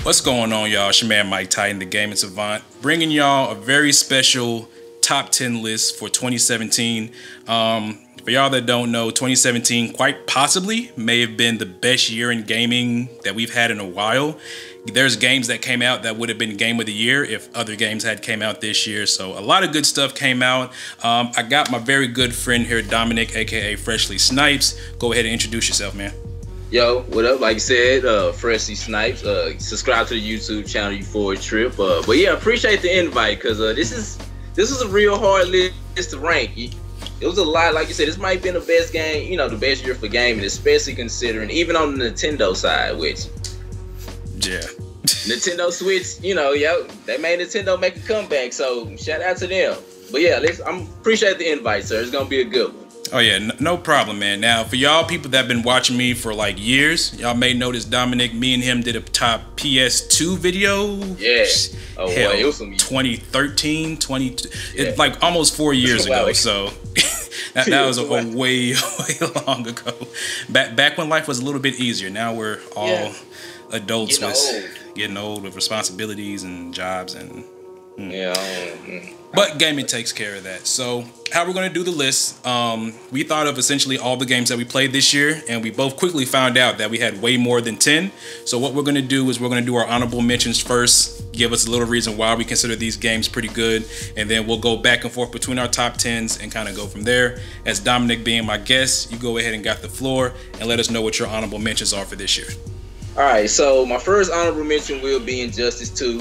What's going on, y'all? It's your man Mike Titan, the Gaming Savant, bringing y'all a very special top 10 list for 2017. For y'all that don't know, 2017 quite possibly may have been the best year in gaming that we've had in a while. There's games that came out that would have been Game of the Year if other games had came out this year. So a lot of good stuff came out. I got my very good friend here, Dominic, aka Freshly Snipes. Go ahead and introduce yourself, man. Yo, what up? Like you said, Freshly Snipes. Subscribe to the YouTube channel Euphoric Trip. But yeah, appreciate the invite because this is a real hard list to rank. It was a lot, like you said. This might have been the best game, the best year for gaming, especially considering even on the Nintendo side, which yeah, Nintendo Switch, they made Nintendo make a comeback. So shout out to them. But yeah, I'm appreciate the invite, sir. It's gonna be a good one. Oh yeah, no problem, man. Now, for y'all people that have been watching me for like years, y'all may notice Dominic, me and him did a top PS2 video. Yeah. Oh, hell, boy, it was some 2013, it's like almost 4 years ago. So that was a way long ago. Back when life was a little bit easier. Now we're all adults getting old with responsibilities and jobs and But gaming takes care of that. So how we're going to do the list, we thought of essentially all the games that we played this year, and we both quickly found out that we had way more than 10. So what we're going to do is we're going to do our honorable mentions first, give us a little reason why we consider these games pretty good, and then we'll go back and forth between our top 10s and kind of go from there. As Dominic being my guest, you go ahead and got the floor and let us know what your honorable mentions are for this year. All right, so my first honorable mention will be Injustice 2.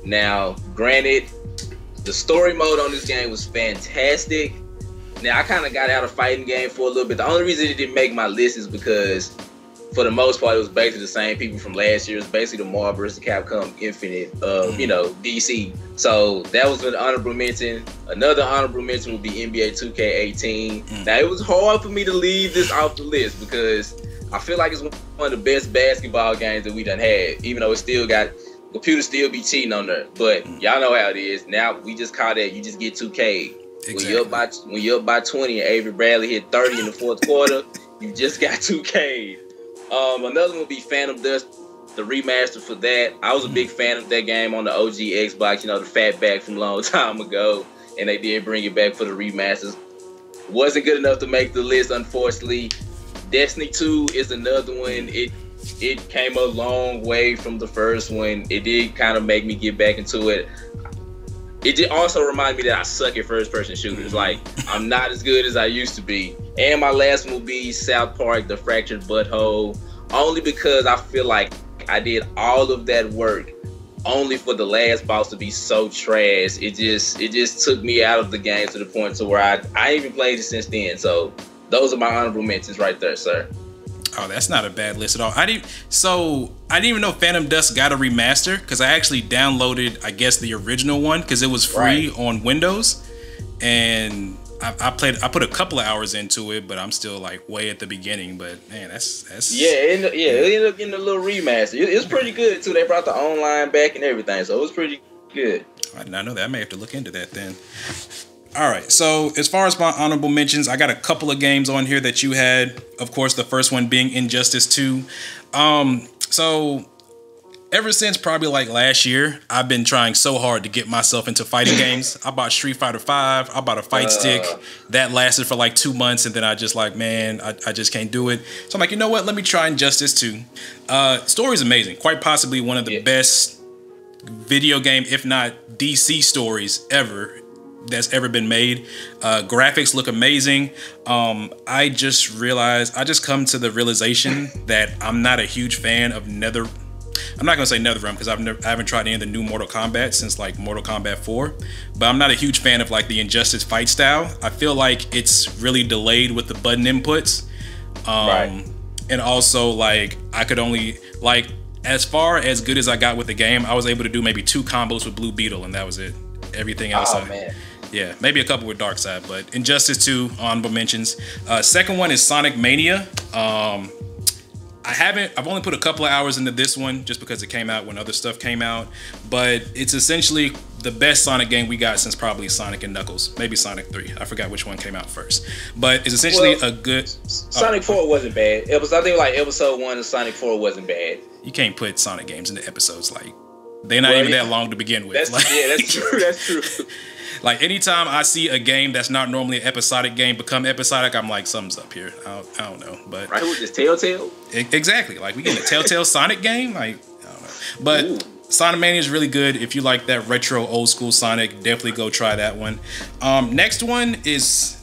Now, granted, the story mode on this game was fantastic. Now, I kind of got out of fighting game for a little bit. The only reason it didn't make my list is because, for the most part, it was basically the same people from last year. It's basically the Marvel vs. Capcom Infinite, DC. So that was an honorable mention. Another honorable mention would be NBA 2K18. Now, it was hard for me to leave this off the list because I feel like it's one of the best basketball games that we done had, even though it still got computers still be cheating on there, but y'all know how it is. Now we just call that you just get 2K. Exactly. When you're up by 20 and Avery Bradley hit 30 in the fourth quarter, you just got 2K. Another one would be Phantom Dust, the remaster for that. I was a big fan of that game on the OG Xbox, the fatback from a long time ago, and they did bring it back for the remasters. Wasn't good enough to make the list, unfortunately. Destiny 2 is another one. It came a long way from the first one. It did kind of make me get back into it. It did also remind me that I suck at first-person shooters. Like, I'm not as good as I used to be. And my last one will be South Park, The Fractured Butthole, only because I feel like I did all of that work only for the last boss to be so trash. It just took me out of the game to the point to where I ain't even played it since then. So those are my honorable mentions right there, sir. Oh, that's not a bad list at all. I didn't even know Phantom Dust got a remaster because I actually downloaded, I guess, the original one because it was free on Windows, and I put a couple of hours into it, but I'm still like way at the beginning. But man, that's it ended up getting a little remaster. It's pretty good too. They brought the online back and everything, so it was pretty good. I did not know that. I may have to look into that then. All right, so as far as my honorable mentions, I got a couple of games on here that you had. Of course, the first one being Injustice 2. So ever since probably like last year, I've been trying so hard to get myself into fighting games. I bought Street Fighter 5. I bought a fight stick. That lasted for like 2 months, and then I just like, man, I just can't do it. So I'm like, you know what? Let me try Injustice 2. Story's amazing. Quite possibly one of the best video game, if not DC stories ever that's ever been made. Graphics look amazing. I just come to the realization that I'm not a huge fan of I'm not gonna say NetherRealm because I haven't tried any of the new Mortal Kombat since like Mortal Kombat 4, but I'm not a huge fan of like the Injustice fight style. I feel like it's really delayed with the button inputs. And also like I could only like, as far as good as I got with the game, I was able to do maybe 2 combos with Blue Beetle and that was it. Everything else, man. Yeah, maybe a couple with Darkseid, but Injustice 2, honorable mentions. Second one is Sonic Mania. I've only put a couple of hours into this one just because it came out when other stuff came out, but it's essentially the best Sonic game we got since probably Sonic and Knuckles, maybe Sonic 3. I forgot which one came out first, but it's essentially a good. Sonic 4 wasn't bad. I think like episode 1 of Sonic 4 wasn't bad. You can't put Sonic games into episodes, like they're not even that long to begin with. That's true. That's true. Like anytime I see a game that's not normally an episodic game become episodic, I'm like, something's up here. I don't know, but right with this Telltale. Exactly, like we get a Telltale Sonic game. Like I don't know, but Ooh. Sonic Mania is really good. If you like that retro old school Sonic, definitely go try that one. Next one is,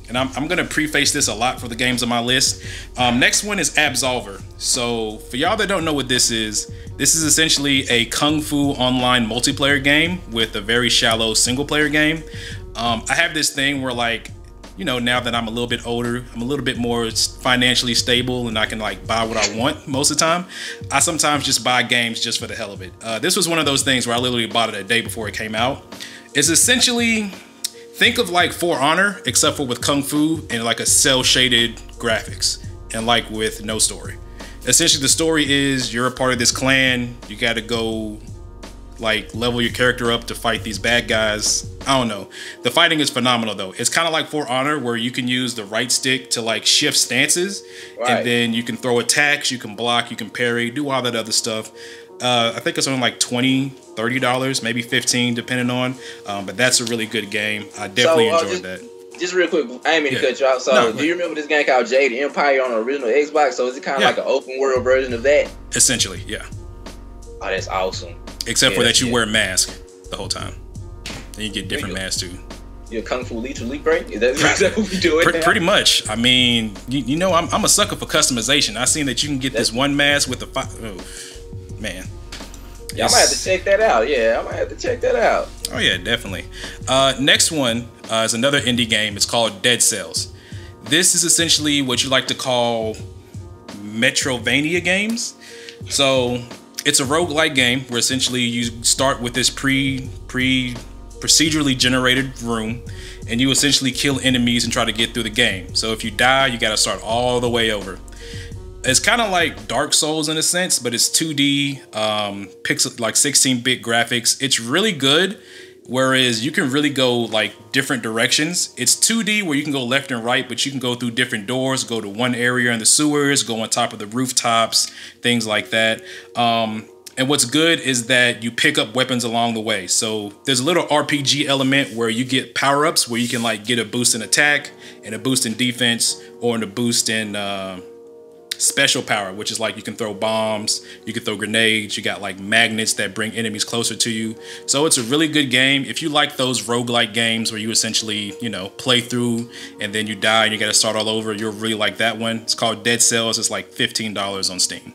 and I'm gonna preface this a lot for the games on my list. Next one is Absolver. So for y'all that don't know what this is essentially a Kung Fu online multiplayer game with a very shallow single player game. I have this thing where like, you know, now that I'm a little bit older, I'm a little bit more financially stable and I can like buy what I want most of the time. I sometimes just buy games just for the hell of it. This was one of those things where I literally bought it a day before it came out. It's essentially, think of like For Honor, except for with Kung Fu and like a cel shaded graphics and like with no story. Essentially the story is you're a part of this clan, you gotta go like level your character up to fight these bad guys. I don't know. The fighting is phenomenal though. It's kind of like For Honor where you can use the right stick to like shift stances, right. And then you can throw attacks, you can block, you can parry, do all that other stuff. I think it's only like $20, $30, maybe $15 depending on. But that's a really good game. I definitely enjoyed that. Just real quick, I ain't mean to cut you out. So, do you remember this game called Jade Empire on the original Xbox? So, is it kind of like an open world version of that? Essentially, yeah. Oh, that's awesome. Except for that you wear a mask the whole time. And you get different masks too. You're a Kung Fu Elite break? Is that what we doing? Pretty much. I mean, you know, I'm a sucker for customization. I seen that you can get this one mask with the oh, man. Yeah, I might have to check that out. Yeah, I might have to check that out. Oh yeah, definitely. Next one is another indie game. It's called Dead Cells. This is essentially what you like to call Metrovania games. So it's a roguelike game where essentially you start with this procedurally generated room and you essentially kill enemies and try to get through the game. So if you die, you got to start all the way over. It's kind of like Dark Souls in a sense, but it's 2D, pixel, like 16-bit graphics. It's really good, whereas you can really go like different directions. It's 2D where you can go left and right, but you can go through different doors, go to one area in the sewers, go on top of the rooftops, things like that. And what's good is that you pick up weapons along the way. So there's a little RPG element where you get power-ups where you can like get a boost in attack and a boost in defense or a boost in special power, which is like you can throw bombs, you can throw grenades, you got like magnets that bring enemies closer to you. So it's a really good game. If you like those roguelike games where you essentially, you know, play through and then you die and you got to start all over, you'll really like that one. It's called Dead Cells. It's like $15 on Steam.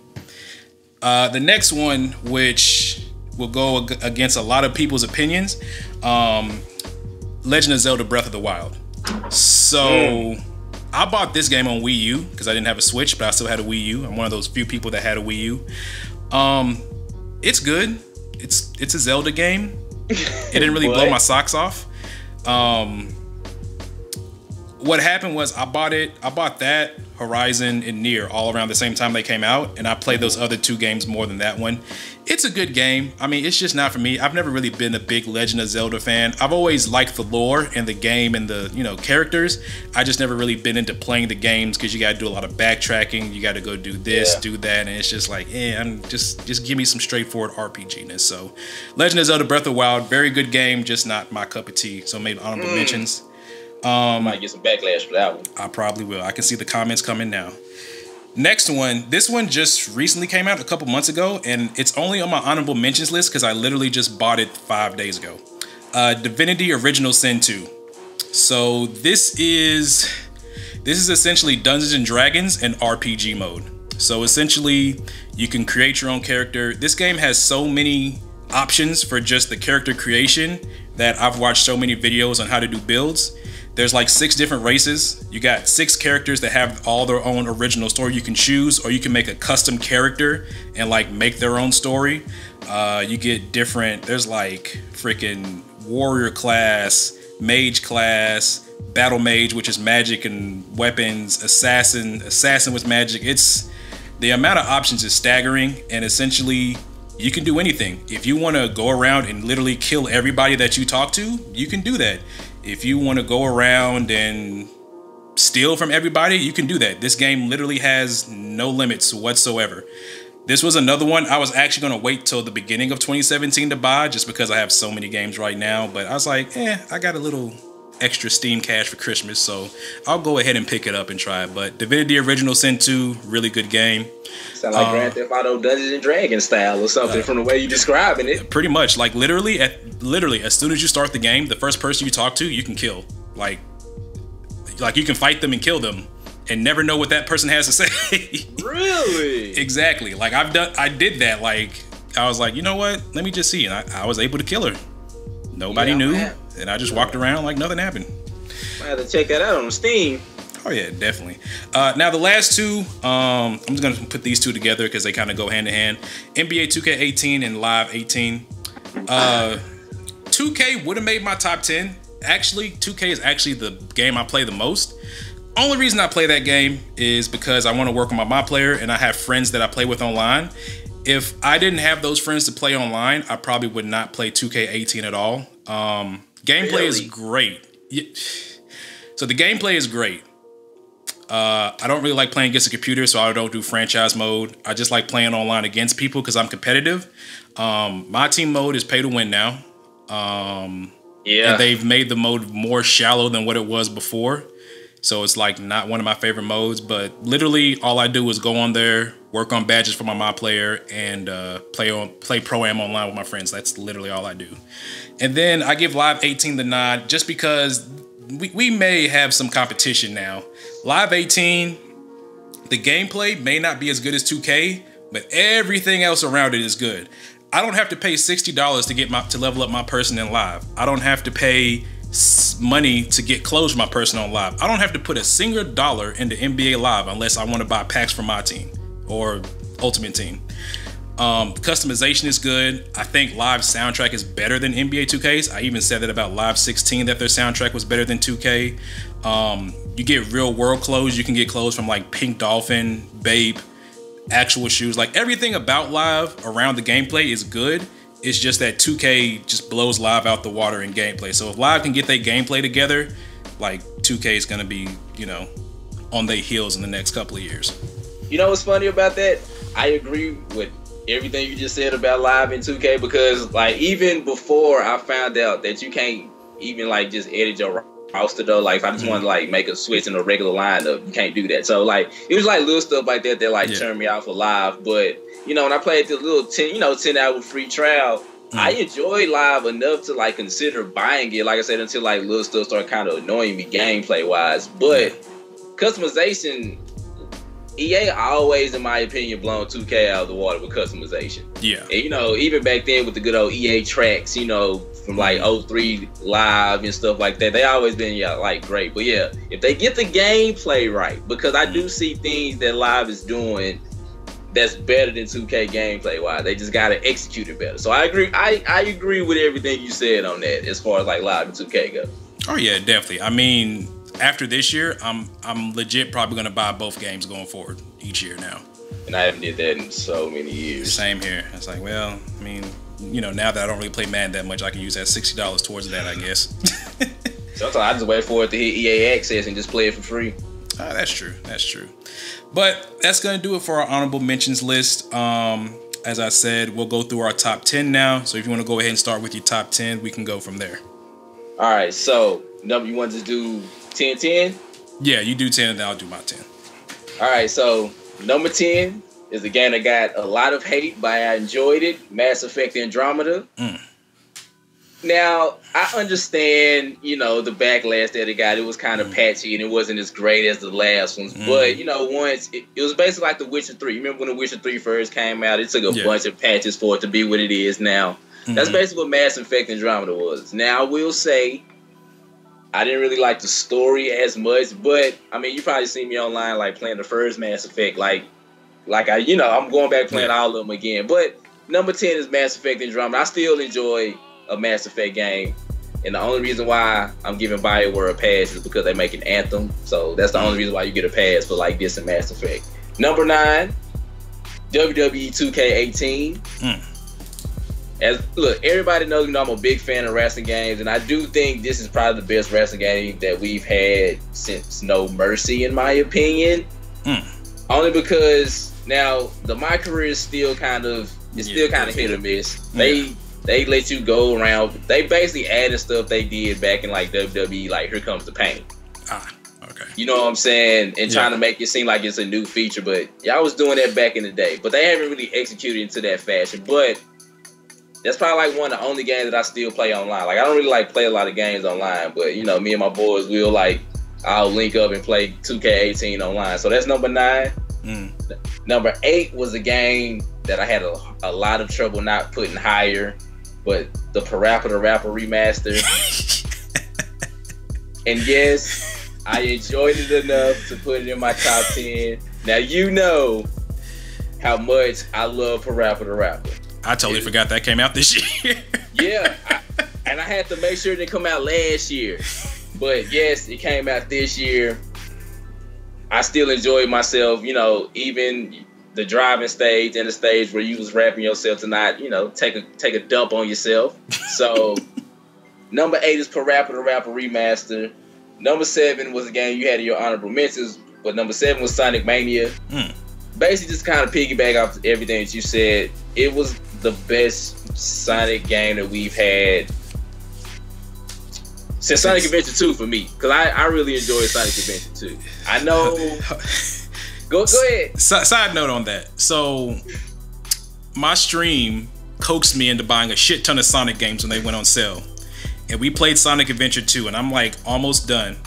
The next one, which will go against a lot of people's opinions, Legend of Zelda Breath of the Wild. So I bought this game on Wii U because I didn't have a Switch, but I still had a Wii U. I'm one of those few people that had a Wii U. It's good. It's a Zelda game. It didn't really blow my socks off. What happened was I bought that, Horizon, and Nier all around the same time they came out, and I played those other two games more than that one. It's a good game. I mean, it's just not for me. I've never really been a big Legend of Zelda fan. I've always liked the lore and the game and the, you know, characters. I just never really been into playing the games because you got to do a lot of backtracking. You got to go do this, do that, and it's just like, I'm just give me some straightforward RPG-ness. So, Legend of Zelda Breath of the Wild, very good game, just not my cup of tea. So maybe honorable mentions. Might get some backlash for that one. I probably will. I can see the comments coming now. Next one, this one just recently came out a couple months ago, and it's only on my honorable mentions list because I literally just bought it 5 days ago. Divinity Original Sin 2. So this is essentially Dungeons and Dragons in RPG mode. So essentially, you can create your own character. This game has so many options for just the character creation that I've watched so many videos on how to do builds. There's like 6 different races. You got 6 characters that have all their own original story you can choose, or you can make a custom character and like make their own story. You get different, there's like freaking warrior class, mage class, battle mage, which is magic and weapons, assassin with magic. The amount of options is staggering, and essentially you can do anything. If you want to go around and literally kill everybody that you talk to, you can do that. If you want to go around and steal from everybody, you can do that. This game literally has no limits whatsoever. This was another one I was actually going to wait till the beginning of 2017 to buy, just because I have so many games right now. But I was like, I got a little extra Steam cash for Christmas, so I'll go ahead and pick it up and try it. But Divinity Original Sin 2, really good game. Sound like Grand Theft Auto Dungeons and Dragons style or something from the way you're describing it. Pretty much, like literally, as soon as you start the game, the first person you talk to, you can kill. Like you can fight them and kill them, and never know what that person has to say. Really? Exactly. Like I did that. Like I was like, you know what? Let me just see, and I was able to kill her. Nobody knew, and I just walked around like nothing happened. I have to check that out on Steam. Oh yeah, definitely. Now the last two, I'm just gonna put these two together because they kind of go hand in hand. NBA 2K18 and Live 18. 2K would have made my top 10. Actually, 2K is actually the game I play the most. Only reason I play that game is because I want to work on my player, and I have friends that I play with online. If I didn't have those friends to play online, I probably would not play 2K18 at all. Gameplay is great. So the gameplay is great. I don't really like playing against a computer, so I don't do franchise mode. I just like playing online against people because I'm competitive. My team mode is pay to win now. And they've made the mode more shallow than what it was before. So it's like not one of my favorite modes, but literally all I do is go on there, work on badges for my player, and play Pro-Am online with my friends. That's literally all I do. And then I give Live 18 the nod just because we may have some competition now. Live 18, the gameplay may not be as good as 2K, but everything else around it is good. I don't have to pay $60 to level up my person in Live. I don't have to pay money to get clothes for my person on Live. I don't have to put a single dollar into NBA Live unless I want to buy packs for my team or Ultimate Team. Customization is good. I think Live's soundtrack is better than NBA 2K's. I even said that about Live 16, that their soundtrack was better than 2K. You get real world clothes. You can get clothes from like Pink Dolphin, Bape, actual shoes. Like everything about Live around the gameplay is good. It's just that 2K just blows Live out the water in gameplay. So if Live can get their gameplay together, like 2K is gonna be, on their heels in the next couple of years. You know what's funny about that? I agree with everything you just said about Live in 2K, because like even before I found out that you can't even like just edit your roster though, like if I just wanted to like make a switch in a regular lineup, you can't do that. So like it was like little stuff like that like turned me out for Live. But when I played the little 10-hour free trial, I enjoyed Live enough to like consider buying it, like I said, until like little stuff started kind of annoying me gameplay wise. But customization, EA always, in my opinion, blown 2K out of the water with customization. Yeah. And, even back then with the good old EA tracks, from like 03 Live and stuff like that, they always been like great. But yeah, if they get the gameplay right, because I do see things that Live is doing that's better than 2K gameplay wise. They just gotta execute it better. So I agree. I agree with everything you said on that as far as like Live and 2K go. Oh yeah, definitely. I mean, after this year, I'm legit probably gonna buy both games going forward each year now. And I haven't did that in so many years. Same here. It's like, well, I mean, now that I don't really play Madden that much, I can use that $60 towards that, I guess. Sometimes I just wait for it to hit EA Access and just play it for free. That's true. That's true. But that's going to do it for our honorable mentions list. As I said, we'll go through our top 10 now. So if you want to go ahead and start with your top 10, we can go from there. All right. So, you want to do 10-10? Yeah, you do 10 and then I'll do my 10. All right. So, number 10 is a game that got a lot of hate, but I enjoyed it. Mass Effect Andromeda. Now, I understand, the backlash that it got. It was kind of patchy and it wasn't as great as the last ones. But, once it was basically like The Witcher 3. You remember when The Witcher 3 first came out? It took a bunch of patches for it to be what it is now. That's basically what Mass Effect Andromeda was. Now, I will say, I didn't really like the story as much. But, I mean, you probably see me online, like, playing the first Mass Effect. Like I'm going back playing all of them again. But number 10 is Mass Effect Andromeda. I still enjoy a Mass Effect game, and the only reason why I'm giving BioWare a pass is because they make an Anthem. So that's the only reason why you get a pass for like this and Mass Effect. Number 9 WWE 2K18. Look, everybody knows, I'm a big fan of wrestling games, and I do think this is probably the best wrestling game that we've had since No Mercy, in my opinion. Only because now my career is still kind of hit or miss. They let you go around. They basically added stuff they did back in like WWE, like Here Comes the Pain. Okay. You know what I'm saying? And trying to make it seem like it's a new feature, but y'all was doing that back in the day. But they haven't really executed into that fashion. But that's probably like one of the only games that I still play online. Like I don't really like play a lot of games online, but me and my boys will I'll link up and play 2K18 online. So that's number 9. Number 8 was a game that I had a lot of trouble not putting higher, but the Parappa the Rapper remaster. And yes, I enjoyed it enough to put it in my top 10. Now you know how much I love Parappa the Rapper. I totally forgot that came out this year. Yeah, and I had to make sure it didn't come out last year. But yes, it came out this year. I still enjoyed myself, even the driving stage and the stage where you was rapping yourself to not, take a dump on yourself. So number 8 is Parappa the Rapper remaster. Number 7 was a game you had in your honorable mentions, but number 7 was Sonic Mania. Basically, just kind of piggyback off everything that you said. It was the best Sonic game that we've had since Sonic Adventure 2 for me, because I really enjoyed Sonic Adventure 2. I know. Go ahead. Side note on that. So, my stream coaxed me into buying a shit ton of Sonic games when they went on sale. And we played Sonic Adventure 2, and I'm like almost done.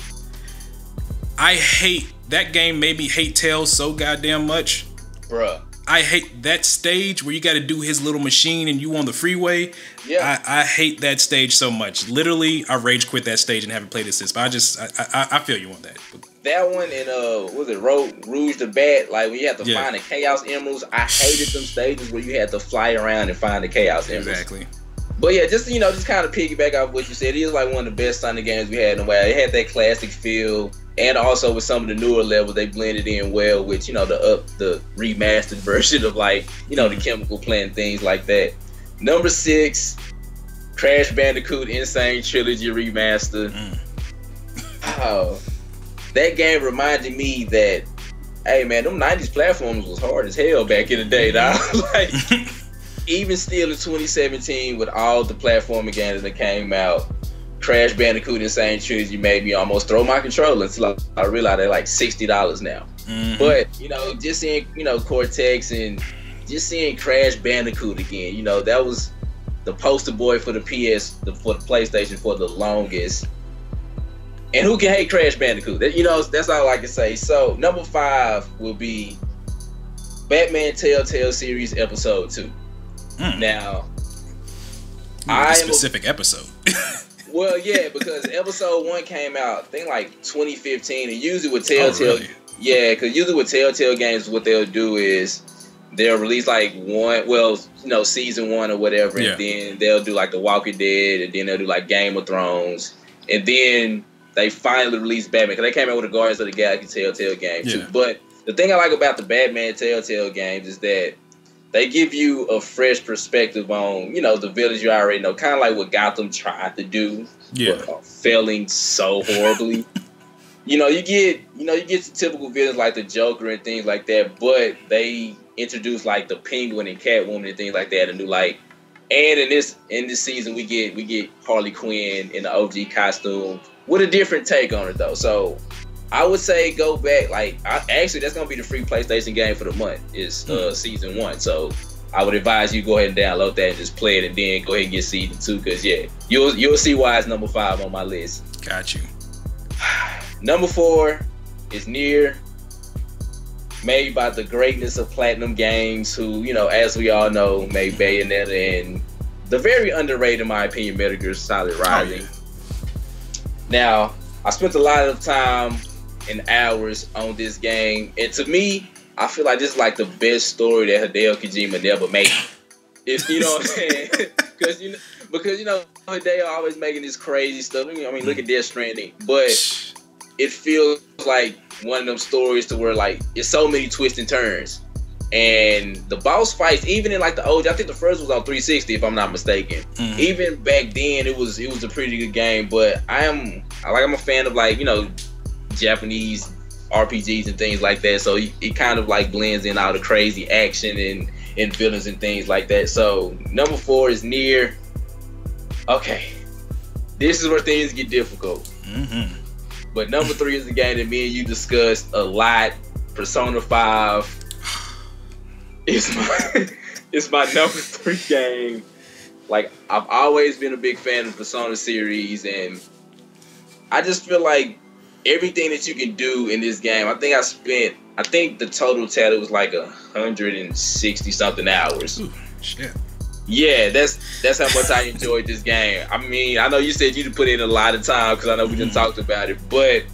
I hate that game. Made me hate Tails so goddamn much, bruh. I hate that stage where you got to do his little machine and you on the freeway. Yeah, I hate that stage so much. Literally, I rage quit that stage and haven't played it since. But I feel you on that. That one and was it Rouge the Bat? Like when you have to find the Chaos Emeralds. I hated them stages where you had to fly around and find the Chaos Emeralds. Exactly. But yeah, just kind of piggyback off what you said. It is like one of the best Sonic games we had in a while. It had that classic feel, and also with some of the newer levels, they blended in well with the remastered version of the chemical plant, things like that. Number 6, Crash Bandicoot Insane Trilogy remaster. Oh, that game reminded me that, hey man, them 90s platforms was hard as hell back in the day, dog. Even still in 2017, with all the platforming games that came out, Crash Bandicoot Insane Trilogy made me almost throw my controller until I realized they're like $60 now. But just seeing Cortex and just seeing Crash Bandicoot again, that was the poster boy for the PlayStation for the longest. And who can hate Crash Bandicoot? That's all I can say. So number 5 will be Batman Telltale Series Episode 2. Now, a specific episode. Well, yeah, because episode 1 came out, I think like 2015, and usually with Telltale, really? Yeah, because usually with Telltale games, what they'll do is they'll release like season 1 or whatever, and then they'll do like The Walking Dead, and then they'll do like Game of Thrones, and then they finally released Batman, because they came out with the Guardians of the Galaxy Telltale game too. But the thing I like about the Batman Telltale games is that they give you a fresh perspective on, the villains you already know, kind of like what Gotham tried to do, but failing so horribly. You get some typical villains like the Joker and things like that, but they introduce like the Penguin and Catwoman and things like that, a new light. And in this season, we get Harley Quinn in the OG costume with a different take on it though. So I would say go back. Actually, that's gonna be the free PlayStation game for the month. Is season 1. So I would advise you go ahead and download that and just play it, and then go ahead and get season 2. Cause you'll see why it's number 5 on my list. Got you. Number 4 is Nier, made by the greatness of Platinum Games, who as we all know, made Bayonetta and the very underrated, in my opinion, Metal Gear Solid Rising. Now, I spent a lot of time and hours on this game, and to me, I feel like this is like the best story that Hideo Kojima never made. If you know what I'm saying, because Hideo always making this crazy stuff. Look at Death Stranding, but it feels like one of them stories to where like it's so many twists and turns. And the boss fights, even in like the old, I think the first was on 360 if I'm not mistaken. Even back then, it was a pretty good game. But I'm a fan of like, you know, Japanese RPGs and things like that. So it kind of like blends in all the crazy action and villains and things like that. So number 4 is Nier. Okay, this is where things get difficult. But number 3 is the game that me and you discussed a lot. Persona 5. It's my number 3 game. Like, I've always been a big fan of the Persona series, and I just feel like everything that you can do in this game, I think the total tally was like 160 something hours. Ooh, shit. Yeah, that's how much I enjoyed this game. I mean, I know you said you put in a lot of time because I know we done talked about it, but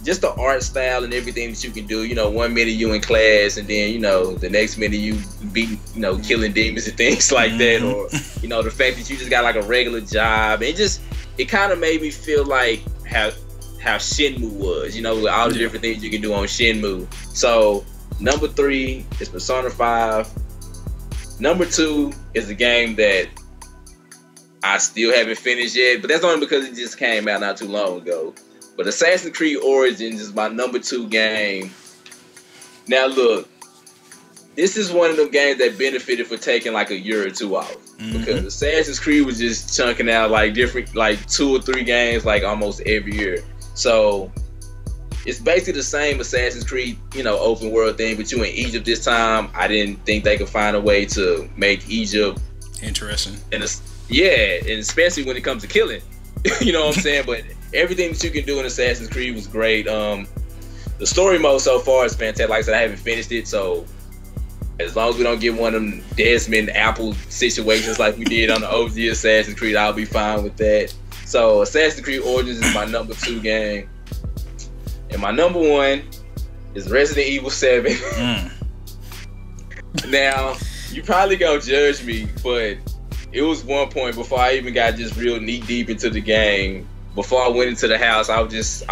just the art style and everything that you can do. You know, 1 minute you in class, and then, you know, the next minute you be, you know, killing demons and things like that, or, you know, the fact that you just got like a regular job. It kind of made me feel like how Shenmue was, you know, with all the different things you can do on Shenmue. So number 3 is Persona 5. Number 2 is a game that I still haven't finished yet, but that's only because it just came out not too long ago. But Assassin's Creed Origins is my number 2 game. Now look, this is one of them games that benefited for taking like a year or 2 off. Because Assassin's Creed was just chunking out like different, like 2 or 3 games like almost every year. So it's basically the same Assassin's Creed, you know, open world thing, but you in Egypt this time. I didn't think they could find a way to make Egypt interesting. And especially when it comes to killing. You know what I'm saying? But everything that you can do in Assassin's Creed was great. The story mode so far is fantastic. Like I said, I haven't finished it, so as long as we don't get one of them Desmond Apple situations like we did on the OG Assassin's Creed, I'll be fine with that. So Assassin's Creed Origins is my number 2 game. And my number 1 is Resident Evil 7. Now, you probably gonna judge me, but it was one point before I even got just real knee deep into the game. Before I went into the house, I was just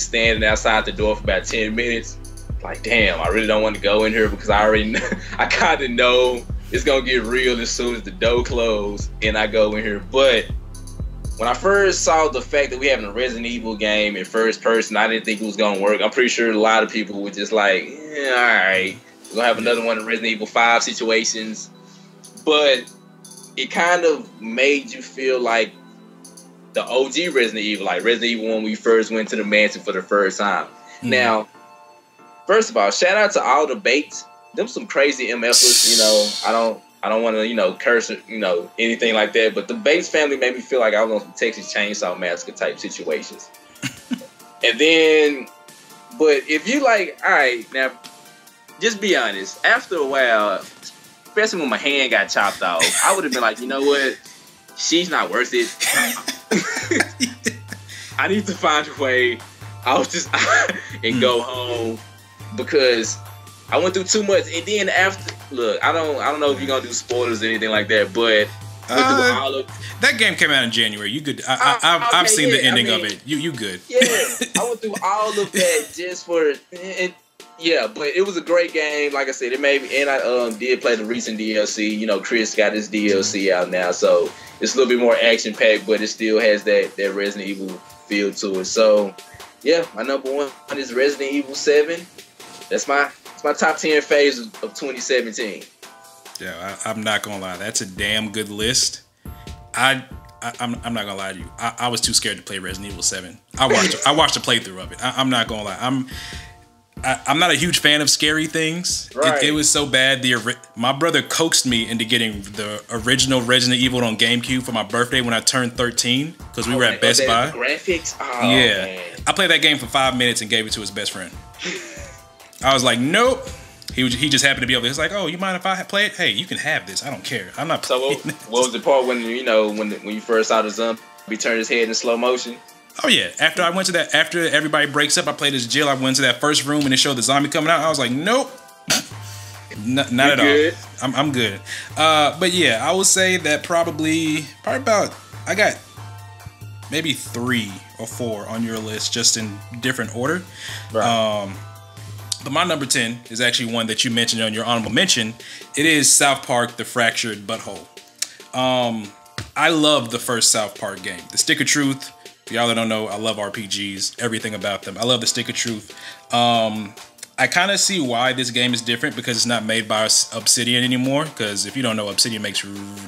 standing outside the door for about 10 minutes. Like, damn, I really don't want to go in here because I kind of know it's gonna get real as soon as the door closes and I go in here. But when I first saw the fact that we having a Resident Evil game in first person, I didn't think it was gonna work. I'm pretty sure a lot of people were just like, all right, we're gonna have another one of Resident Evil 5 situations. But it kind of made you feel like the OG Resident Evil, like Resident Evil 1 when we first went to the mansion for the first time. Now, first of all, shout out to all the Bates. Them some crazy MFers, you know. I don't want to, you know, curse, you know, anything like that. But the Bates family made me feel like I was on some Texas Chainsaw Massacre type situations. And then, but if you like, all right, now, just be honest. After a while, especially when my hand got chopped off, I would have been like, you know what? She's not worth it. I need to find a way. I'll just and go home because I went through too much. And then after, look, I don't know if you're gonna do spoilers or anything like that, but all of that game came out in January. You good? I've seen the ending of it. You good? Yeah, I went through all of that just for. Yeah, but it was a great game. Like I said, it made me, and I did play the recent DLC. You know, Chris got his DLC out now, so it's a little bit more action packed, but it still has that Resident Evil feel to it. So, yeah, my number 1 is Resident Evil 7. That's my top 10 phase of 2017. Yeah, I'm not gonna lie, that's a damn good list. I'm not gonna lie to you. I was too scared to play Resident Evil 7. I watched a playthrough of it. I'm not gonna lie. I'm not a huge fan of scary things. Right. It was so bad. My brother coaxed me into getting the original Resident Evil on GameCube for my birthday when I turned 13 because we were at Best Buy. Graphics? Oh, yeah. Man. I played that game for 5 minutes and gave it to his best friend. I was like, nope. He just happened to be over there. He's like, oh, you mind if I play it? Hey, you can have this. I don't care. I'm not playing it. So what was the part when, you know, when you first saw the zombie turn his head in slow motion? Oh yeah! After everybody breaks up, I played as Jill. I went to that first room and it showed the zombie coming out. I was like, nope, not at all. I'm good. But yeah, I would say that probably about I got maybe 3 or 4 on your list, just in different order. Right. But my number 10 is actually one that you mentioned on your honorable mention. It is South Park: The Fractured Butthole. I love the first South Park game. The Stick of Truth. For y'all that don't know, I love RPGs, everything about them. I love the Stick of Truth. I kind of see why this game is different because it's not made by Obsidian anymore. Because if you don't know, Obsidian makes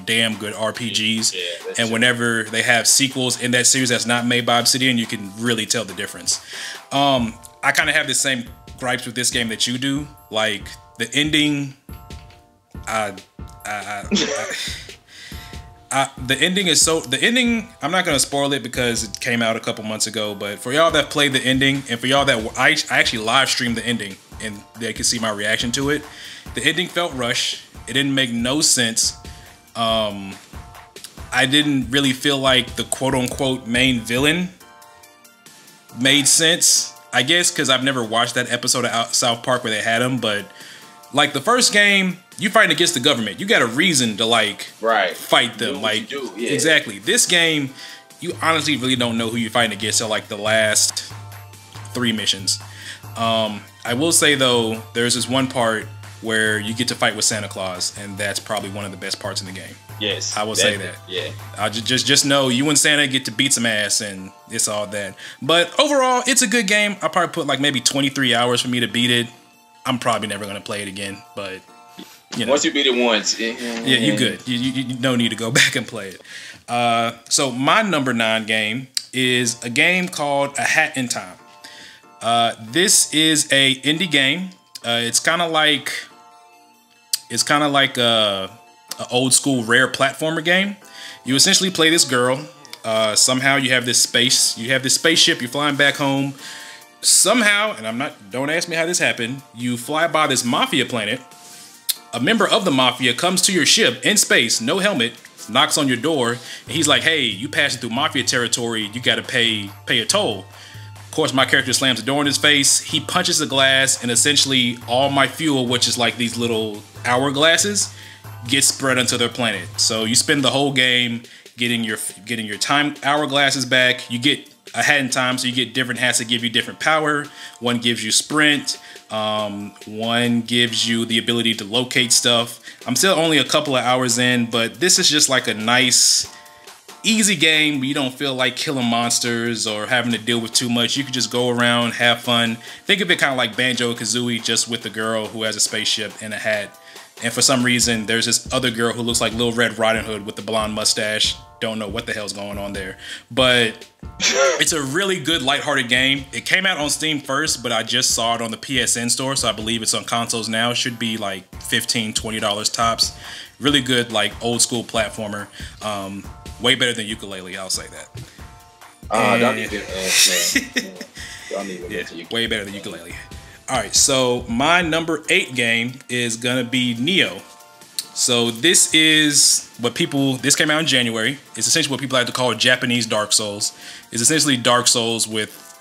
damn good RPGs. Yeah, and whenever they have sequels in that series that's not made by Obsidian, you can really tell the difference. I kind of have the same gripes with this game that you do. Like the ending, the ending is so. The ending, I'm not gonna spoil it because it came out a couple months ago. But for y'all that played the ending, and for y'all that I actually live streamed the ending, and they could see my reaction to it. The ending felt rushed. It didn't make no sense. I didn't really feel like the quote unquote main villain made sense. I guess because I've never watched that episode of South Park where they had him, but like the first game, you fighting against the government. You got a reason to like fight them. Like exactly. This game, you honestly really don't know who you're fighting against till like the last 3 missions. I will say though, there's this one part where you get to fight with Santa Claus, and that's probably one of the best parts in the game. Yes, I will say that. Yeah, I just know you and Santa get to beat some ass, and it's all that. But overall, it's a good game. I'll probably put like maybe 23 hours for me to beat it. I'm probably never gonna play it again, but you know, once you beat it once, yeah, you good. You no need to go back and play it. So my number 9 game is a game called A Hat in Time. This is a indie game. It's kind of like a old school Rare platformer game. You essentially play this girl. Somehow you have this spaceship. You're flying back home. Somehow, and don't ask me how this happened, you fly by this mafia planet. A member of the mafia comes to your ship in space, no helmet, knocks on your door, and he's like, hey, you passing through mafia territory, you gotta pay a toll. Of course, my character slams the door in his face, he punches the glass, and essentially all my fuel, which is like these little hourglasses, gets spread onto their planet. So you spend the whole game getting your time hourglasses back. You get a hat in time, so you get different hats that give you different power. One gives you sprint. One gives you the ability to locate stuff. I'm still only a couple of hours in, but this is just like a nice, easy game where you don't feel like killing monsters or having to deal with too much. You can just go around, have fun. Think of it kind of like Banjo-Kazooie, just with the girl who has a spaceship and a hat. And for some reason, there's this other girl who looks like Little Red Riding Hood with the blonde mustache. Don't know what the hell's going on there. But it's a really good, lighthearted game. It came out on Steam first, but I just saw it on the PSN store, so I believe it's on consoles now. It should be like $15, $20 tops. Really good, like old school platformer. Way better than Ukulele, I'll say that. Don't even way better than Ukulele. All right, so my number 8 game is gonna be Nioh. So this came out in January. It's essentially what people like to call Japanese Dark Souls. It's essentially Dark Souls with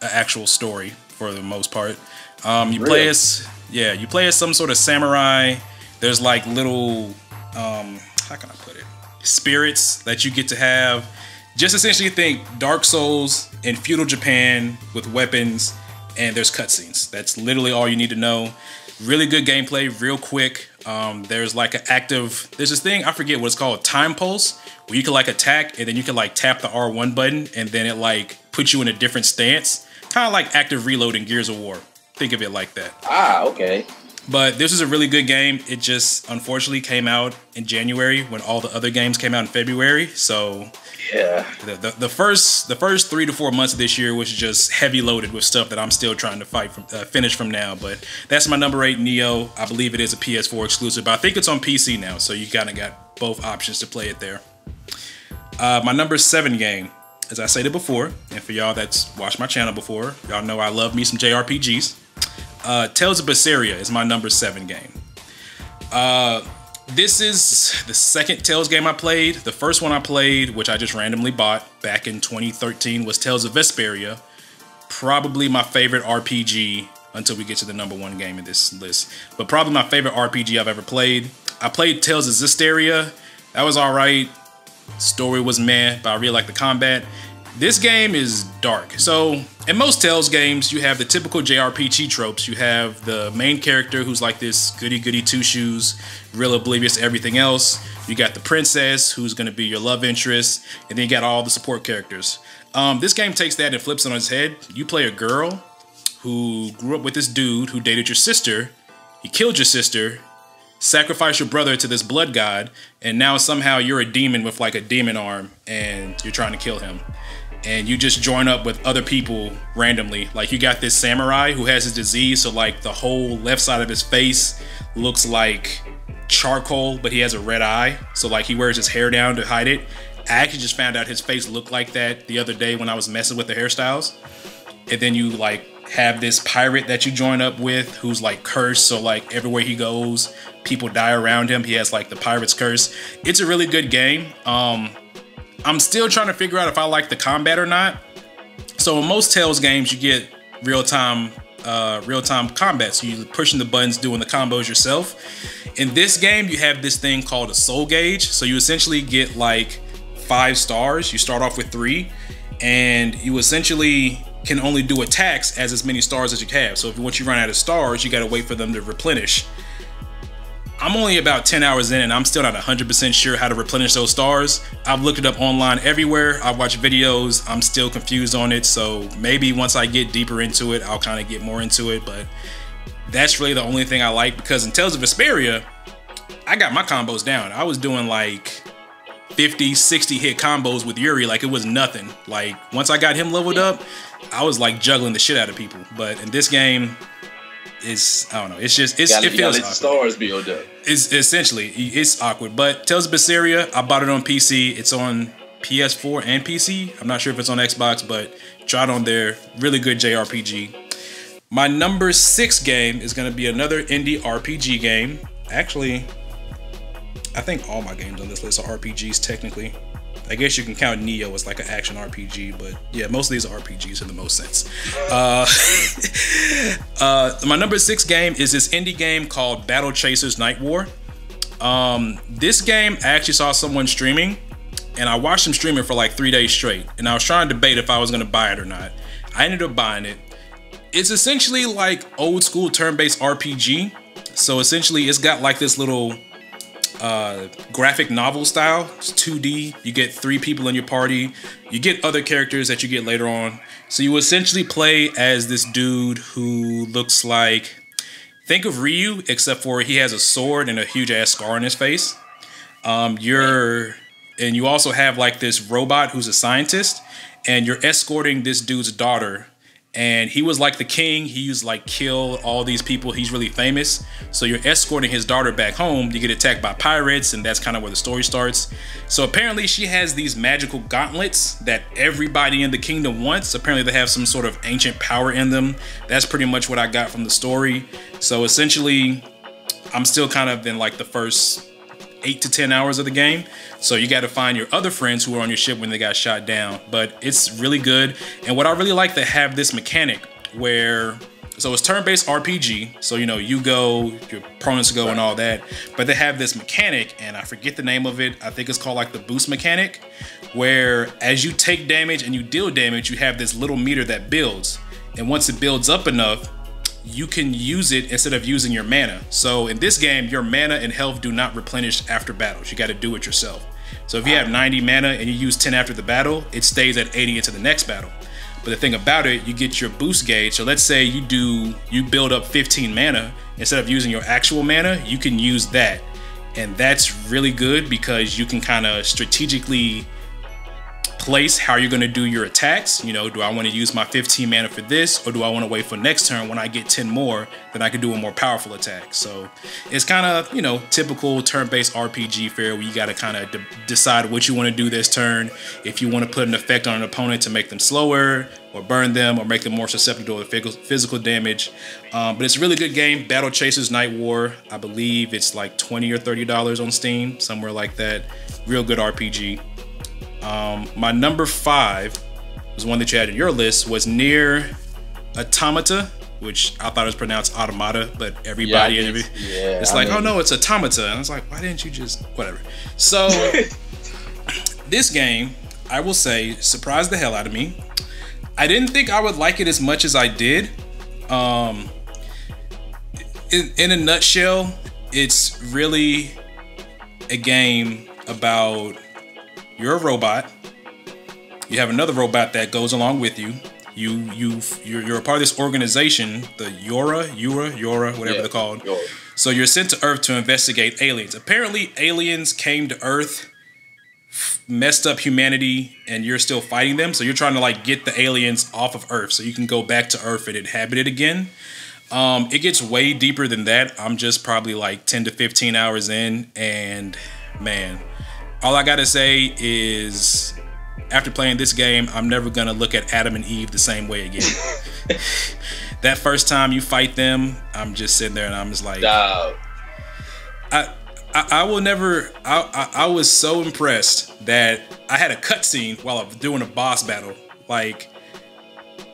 an actual story for the most part. You play as some sort of samurai. There's like little, how can I put it? Spirits that you get to have. Just essentially think Dark Souls in feudal Japan with weapons. And there's cutscenes. That's literally all you need to know. Really good gameplay, real quick. There's like there's this thing, I forget what it's called, time pulse, where you can like attack and then you can like tap the R1 button and then it like puts you in a different stance. Kind of like active reload in Gears of War. Think of it like that. Okay. But this is a really good game. It just unfortunately came out in January when all the other games came out in February. So yeah, the first 3 to 4 months of this year was just heavy loaded with stuff that I'm still trying to finish from now. But that's my number 8, Nioh. I believe it is a PS4 exclusive, but I think it's on PC now, so you kind of got both options to play it there. My number 7 game, as I stated before, and for y'all that's watched my channel before, y'all know I love me some JRPGs. Tales of Beseria is my number 7 game. This is the second Tales game I played. The first one I played, which I just randomly bought back in 2013, was Tales of Vesperia. Probably my favorite RPG until we get to the number 1 game in this list. But probably my favorite RPG I've ever played. I played Tales of Zestiria. That was alright. Story was meh, but I really liked the combat. This game is dark. So in most Tales games, you have the typical JRPG tropes. You have the main character who's like this goody-goody two-shoes, real oblivious to everything else. You got the princess who's going to be your love interest, and then you got all the support characters. This game takes that and flips it on its head. You play a girl who grew up with this dude who dated your sister. He killed your sister, sacrificed your brother to this blood god, and now somehow you're a demon with like a demon arm and you're trying to kill him. And you just join up with other people randomly. Like you got this samurai who has his disease, so like the whole left side of his face looks like charcoal, but he has a red eye. So like he wears his hair down to hide it. I actually just found out his face looked like that the other day when I was messing with the hairstyles. And then you like have this pirate that you join up with who's like cursed, so like everywhere he goes people die around him. He has like the pirate's curse. It's a really good game. I'm still trying to figure out if I like the combat or not. So in most Tales games you get real-time combat, so you're pushing the buttons, doing the combos yourself. In this game you have this thing called a soul gauge, so you essentially get like 5 stars. You start off with 3, and you essentially can only do attacks as many stars as you have. So if once you run out of stars, you got to wait for them to replenish. I'm only about 10 hours in and I'm still not 100% sure how to replenish those stars. I've looked it up online everywhere. I've watched videos. I'm still confused on it. So maybe once I get deeper into it, I'll kind of get more into it. But that's really the only thing I like, because in Tales of Vesperia, I got my combos down. I was doing like 50, 60 hit combos with Yuri like it was nothing. Like once I got him leveled up, I was like juggling the shit out of people. But in this game, I don't know. It's just, it feels awkward. Stars build up. It's essentially, it's awkward. But Tales of Beseria, I bought it on PC. It's on PS4 and PC. I'm not sure if it's on Xbox, but try it on there. Really good JRPG. My number 6 game is going to be another indie RPG game. Actually, I think all my games on this list are RPGs technically. I guess you can count Nioh as like an action RPG, but yeah, most of these are RPGs in the most sense. My number 6 game is this indie game called Battle Chasers Nightwar. This game, I actually saw someone streaming, and I watched him streaming for like 3 days straight, and I was trying to debate if I was going to buy it or not. I ended up buying it. It's essentially like old school turn-based RPG. So essentially it's got like this little graphic novel style. It's 2D. You get 3 people in your party. You get other characters that you get later on. So you essentially play as this dude who looks like, think of Ryu, except for he has a sword and a huge ass scar on his face. And you also have like this robot who's a scientist, and you're escorting this dude's daughter. And he was like the king. He used like kill all these people. He's really famous. So you're escorting his daughter back home. You get attacked by pirates, and that's kind of where the story starts. So apparently she has these magical gauntlets that everybody in the kingdom wants. Apparently they have some sort of ancient power in them. That's pretty much what I got from the story. So essentially I'm still kind of in like the first 8 to 10 hours of the game. So you got to find your other friends who were on your ship when they got shot down. But it's really good. And what I really like, they have this mechanic where, so it's turn-based RPG. So, you know, you go, your opponents go and all that. But they have this mechanic, and I forget the name of it. I think it's called like the boost mechanic, where as you take damage and you deal damage, you have this little meter that builds. And once it builds up enough, you can use it instead of using your mana. So in this game, your mana and health do not replenish after battles. You got to do it yourself. So if you have 90 mana and you use 10 after the battle, it stays at 80 into the next battle. But the thing about it, you get your boost gauge. So let's say you build up 15 mana. Instead of using your actual mana, you can use that. And that's really good because you can kind of strategically place how you're going to do your attacks. You know, do I want to use my 15 mana for this, or do I want to wait for next turn when I get 10 more, then I can do a more powerful attack. So it's kind of, you know, typical turn-based RPG fare where you got to kind of decide what you want to do this turn. If you want to put an effect on an opponent to make them slower or burn them or make them more susceptible to physical damage. But it's a really good game. Battle Chasers Nightwar. I believe it's like $20 or $30 on Steam, somewhere like that. Real good RPG. My number 5 was one that you had in your list, was Nier Automata, which I thought it was pronounced Automata, but everybody it's like, oh no, it's Automata. And I was like, why didn't you just whatever? So this game, I will say, surprised the hell out of me. I didn't think I would like it as much as I did. In a nutshell, it's really a game about you're a robot. You have another robot that goes along with you. You're a part of this organization, the Yora, whatever they're called. Yora. So you're sent to Earth to investigate aliens. Apparently, aliens came to Earth, messed up humanity, and you're still fighting them. So you're trying to like get the aliens off of Earth so you can go back to Earth and inhabit it again. It gets way deeper than that. I'm just probably like 10 to 15 hours in, and man, all I gotta say is after playing this game, I'm never gonna look at Adam and Eve the same way again. That first time you fight them, I'm just sitting there and I'm just like, I will never. I was so impressed that I had a cutscene while I was doing a boss battle. Like,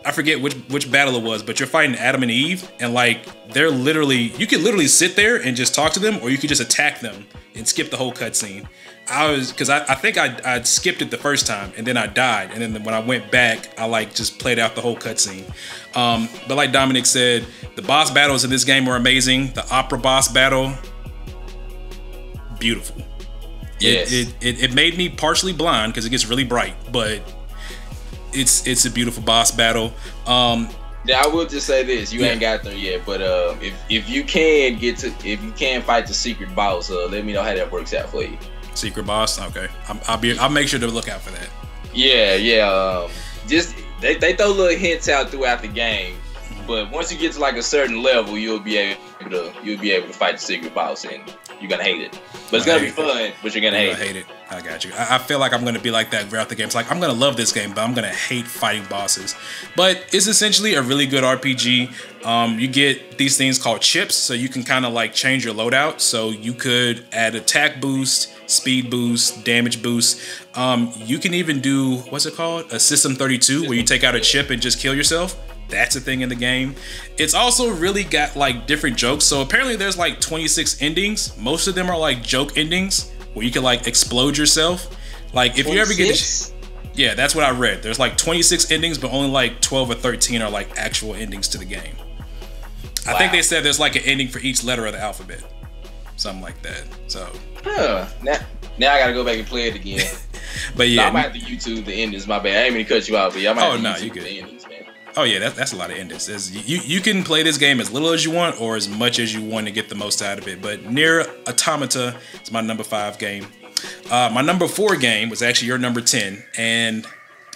I forget which battle it was, but you're fighting Adam and Eve, and like they're literally, you could literally sit there and just talk to them, or you could just attack them and skip the whole cutscene. Because I think I'd skipped it the first time, and then I died, and then when I went back, I like just played out the whole cutscene. But like Dominic said, the boss battles in this game were amazing. The opera boss battle, beautiful. Yes. It made me partially blind because it gets really bright, but it's a beautiful boss battle. Yeah, I will just say this: you ain't got there yet, but if you can fight the secret boss, let me know how that works out for you. Secret boss, okay. I'll make sure to look out for that. Yeah. Just they throw little hints out throughout the game, but once you get to like a certain level, you'll be able to fight the secret boss, and you're gonna hate it. But it's gonna be fun, but you're gonna hate it. I got you. I feel like I'm gonna be like that throughout the game. It's like I'm gonna love this game, but I'm gonna hate fighting bosses. But it's essentially a really good RPG. You get these things called chips, so you can kind of like change your loadout. So you could add attack boost, speed boost, damage boost. You can even do, what's it called? A System 32, where you take out a chip and just kill yourself. That's a thing in the game. It's also really got like different jokes. So apparently there's like 26 endings. Most of them are like joke endings where you can like explode yourself. Like if 26? You ever get yeah, that's what I read. There's like 26 endings, but only like 12 or 13 are like actual endings to the game. Wow. I think they said there's like an ending for each letter of the alphabet. Something like that. So now I gotta go back and play it again. But yeah, I might have to YouTube the endings. My bad. I ain't mean to cut you out, but I might have to YouTube the endings, man. Oh yeah, that's a lot of endings. You can play this game as little as you want or as much as you want to get the most out of it. But Nier Automata is my number 5 game. My number 4 game was actually your number 10, and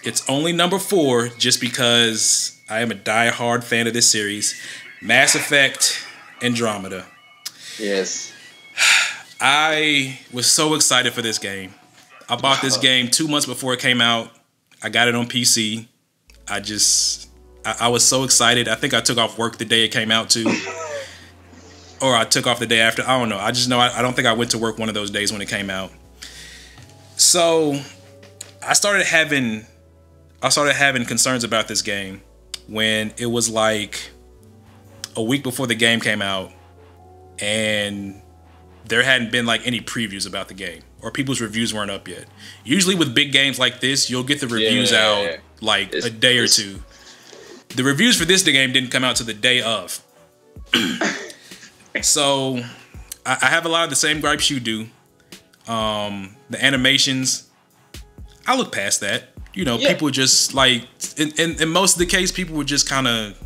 it's only number 4 just because I am a die-hard fan of this series. Mass Effect Andromeda. Yes. I was so excited for this game. I bought this game 2 months before it came out. I got it on PC. I was so excited. I think I took off work the day it came out too. Or I took off the day after. I don't know. I just know I don't think I went to work one of those days when it came out. So I started having concerns about this game when it was like a week before the game came out, and there hadn't been like any previews about the game, or people's reviews weren't up yet. Usually with big games like this, you'll get the reviews out like a day or two. The reviews for this game didn't come out to the day of. So I have a lot of the same gripes you do. The animations, I look past that. You know, people just like, in most of the case, people would just kind of,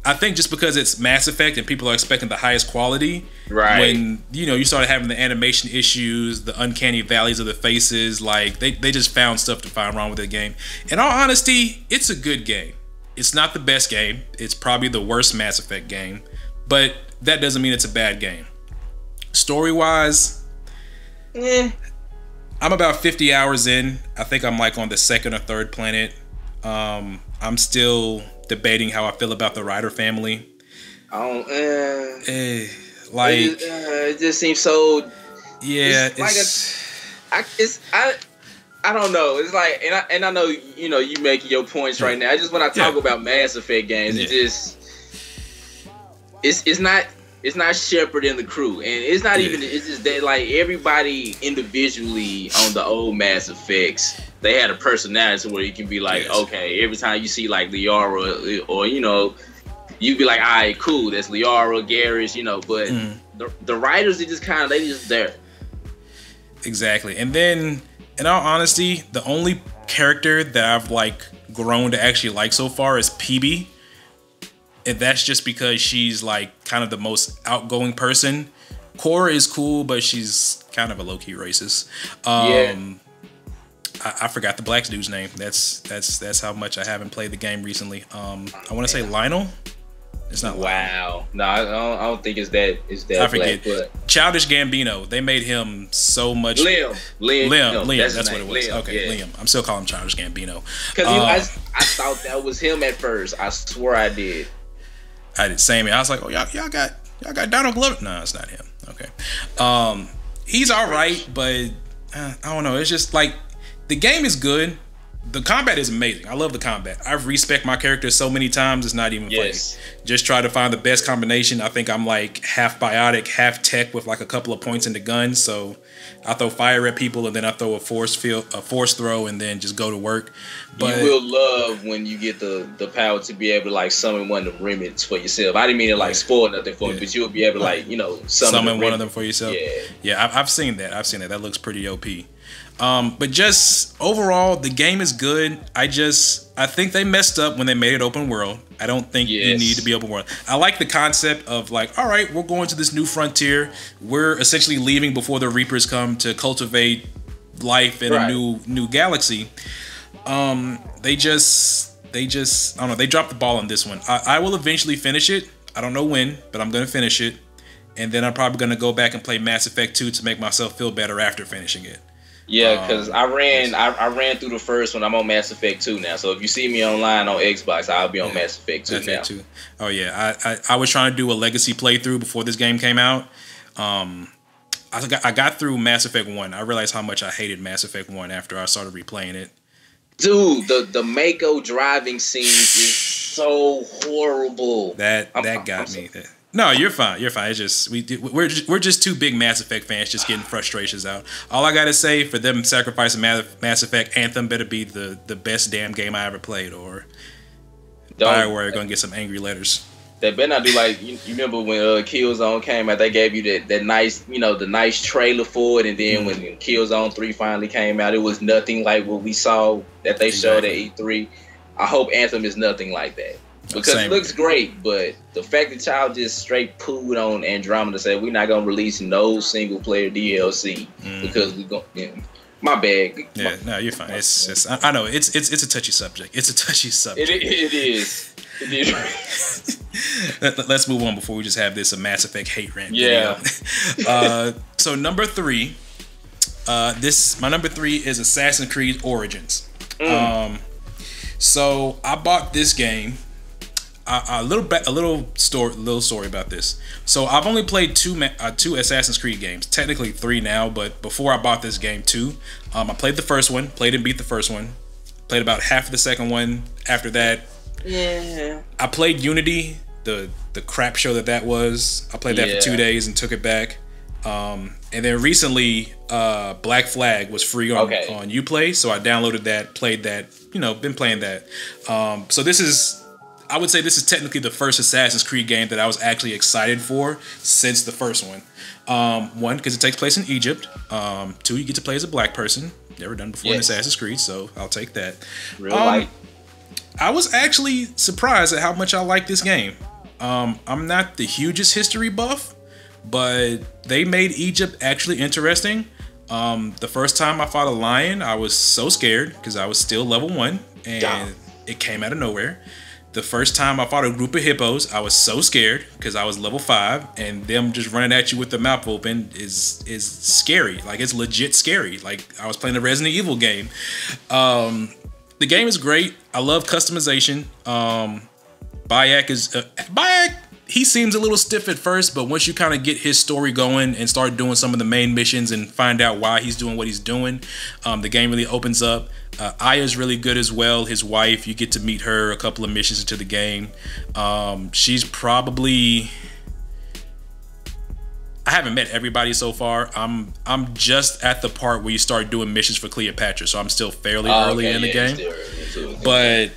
I think just because it's Mass Effect and people are expecting the highest quality, right? When, you know, you started having the animation issues, the uncanny valleys of the faces, like they just found stuff to find wrong with the game. In all honesty, it's a good game. It's not the best game. It's probably the worst Mass Effect game, but that doesn't mean it's a bad game. Story-wise, I'm about 50 hours in. I think I'm like on the 2nd or 3rd planet. I'm still debating how I feel about the Ryder family. It just seems so. Yeah, I don't know. It's like, and I know, you know, you making your points right now. I just when I talk about Mass Effect games, it's not Shepard and the crew, and it's just that like everybody individually on the old Mass Effects they had a personality where you can be like, okay, every time you see like Liara or you know, you'd be like, all right, cool, that's Liara, Garrus, you know, but the writers, they just there. Exactly. And then, in all honesty, the only character that I've like grown to actually like so far is PB. And that's just because she's like kind of the most outgoing person. Cora is cool, but she's kind of a low-key racist. I forgot the black dude's name. That's how much I haven't played the game recently. I want to say Lionel. It's not. Wow. No, I don't think it's that. I forget. Black, but Childish Gambino. They made him so much. Liam. That's what it was. Liam, okay, yeah. Liam. I'm still calling him Childish Gambino. Because I thought that was him at first. I swear I did. I did same. I was like, oh y'all got Donald Glover. No, it's not him. Okay. He's all right, but I don't know. It's just like the game is good. The combat is amazing. I love the combat. I've respect my character so many times, it's not even funny. Just try to find the best combination. I think I'm like half biotic, half tech with like a couple of points in the gun. So I throw fire at people and then I throw a force throw and then just go to work. But you will love when you get the power to be able to like summon one of the remnants for yourself. I didn't mean to like spoil nothing for you, but you'll be able to like, you know, summon one of them for yourself. Yeah, I've seen that. That looks pretty OP. But just overall, the game is good. I think they messed up when they made it open world. I don't think you need to be open world. I like the concept of like, all right, we're going to this new frontier. We're essentially leaving before the Reapers come to cultivate life in a new galaxy. They just I don't know. They dropped the ball on this one. I will eventually finish it. I don't know when, but I'm gonna finish it, and then I'm probably gonna go back and play Mass Effect 2 to make myself feel better after finishing it. Yeah, because I ran through the first one. I'm on Mass Effect 2 now. So if you see me online on Xbox, I'll be on Mass Effect 2 now. Oh yeah, I was trying to do a legacy playthrough before this game came out. I got through Mass Effect 1. I realized how much I hated Mass Effect 1 after I started replaying it. Dude, the Mako driving scenes is so horrible. That got me. No, you're fine. You're fine. It's just we're just two big Mass Effect fans, just getting frustrations out. All I gotta say, for them sacrificing Mass Effect, Anthem better be the best damn game I ever played, or Bioware gonna get some angry letters. They better not do like you remember when Killzone came out. They gave you that nice, you know, the nice trailer for it, and then when Killzone 3 finally came out, it was nothing like what we saw that they showed at E3. I hope Anthem is nothing like that. Because it looks great, but the fact that y'all just straight pooed on Andromeda, said we're not gonna release no single player DLC because we go. My bad. Yeah, no, you're fine. It's just I know it's a touchy subject. It's a touchy subject. It is. It is. Let's move on before we just have this a Mass Effect hate rant. Yeah. So number 3, my number 3 is Assassin's Creed Origins. So I bought this game. A little story about this. So I've only played two Assassin's Creed games, technically 3 now, but before I bought this game 2, I played the first one, played and beat the first one, played about half of the second one. After that, I played Unity, the crap show that was. I played that for 2 days and took it back. And then recently, Black Flag was free on Uplay, so I downloaded that, played that, been playing that. So I would say this is technically the first Assassin's Creed game that I was actually excited for since the first one. 1, because it takes place in Egypt. 2, you get to play as a black person. Never done before in Assassin's Creed, so I'll take that. Real light. I was actually surprised at how much I like this game. I'm not the hugest history buff, but they made Egypt actually interesting. The first time I fought a lion, I was so scared because I was still level 1 and it came out of nowhere. The first time I fought a group of hippos, I was so scared because I was level 5, and them just running at you with the mouth open is scary. Like, it's legit scary. Like, I was playing a Resident Evil game. The game is great. I love customization. Bayek, he seems a little stiff at first, but once you kind of get his story going and start doing some of the main missions and find out why he's doing what he's doing, the game really opens up. Aya's really good as well. His wife, you get to meet her a couple of missions into the game. She's probably, I haven't met everybody so far. I'm just at the part where you start doing missions for Cleopatra, so I'm still fairly early in the game. But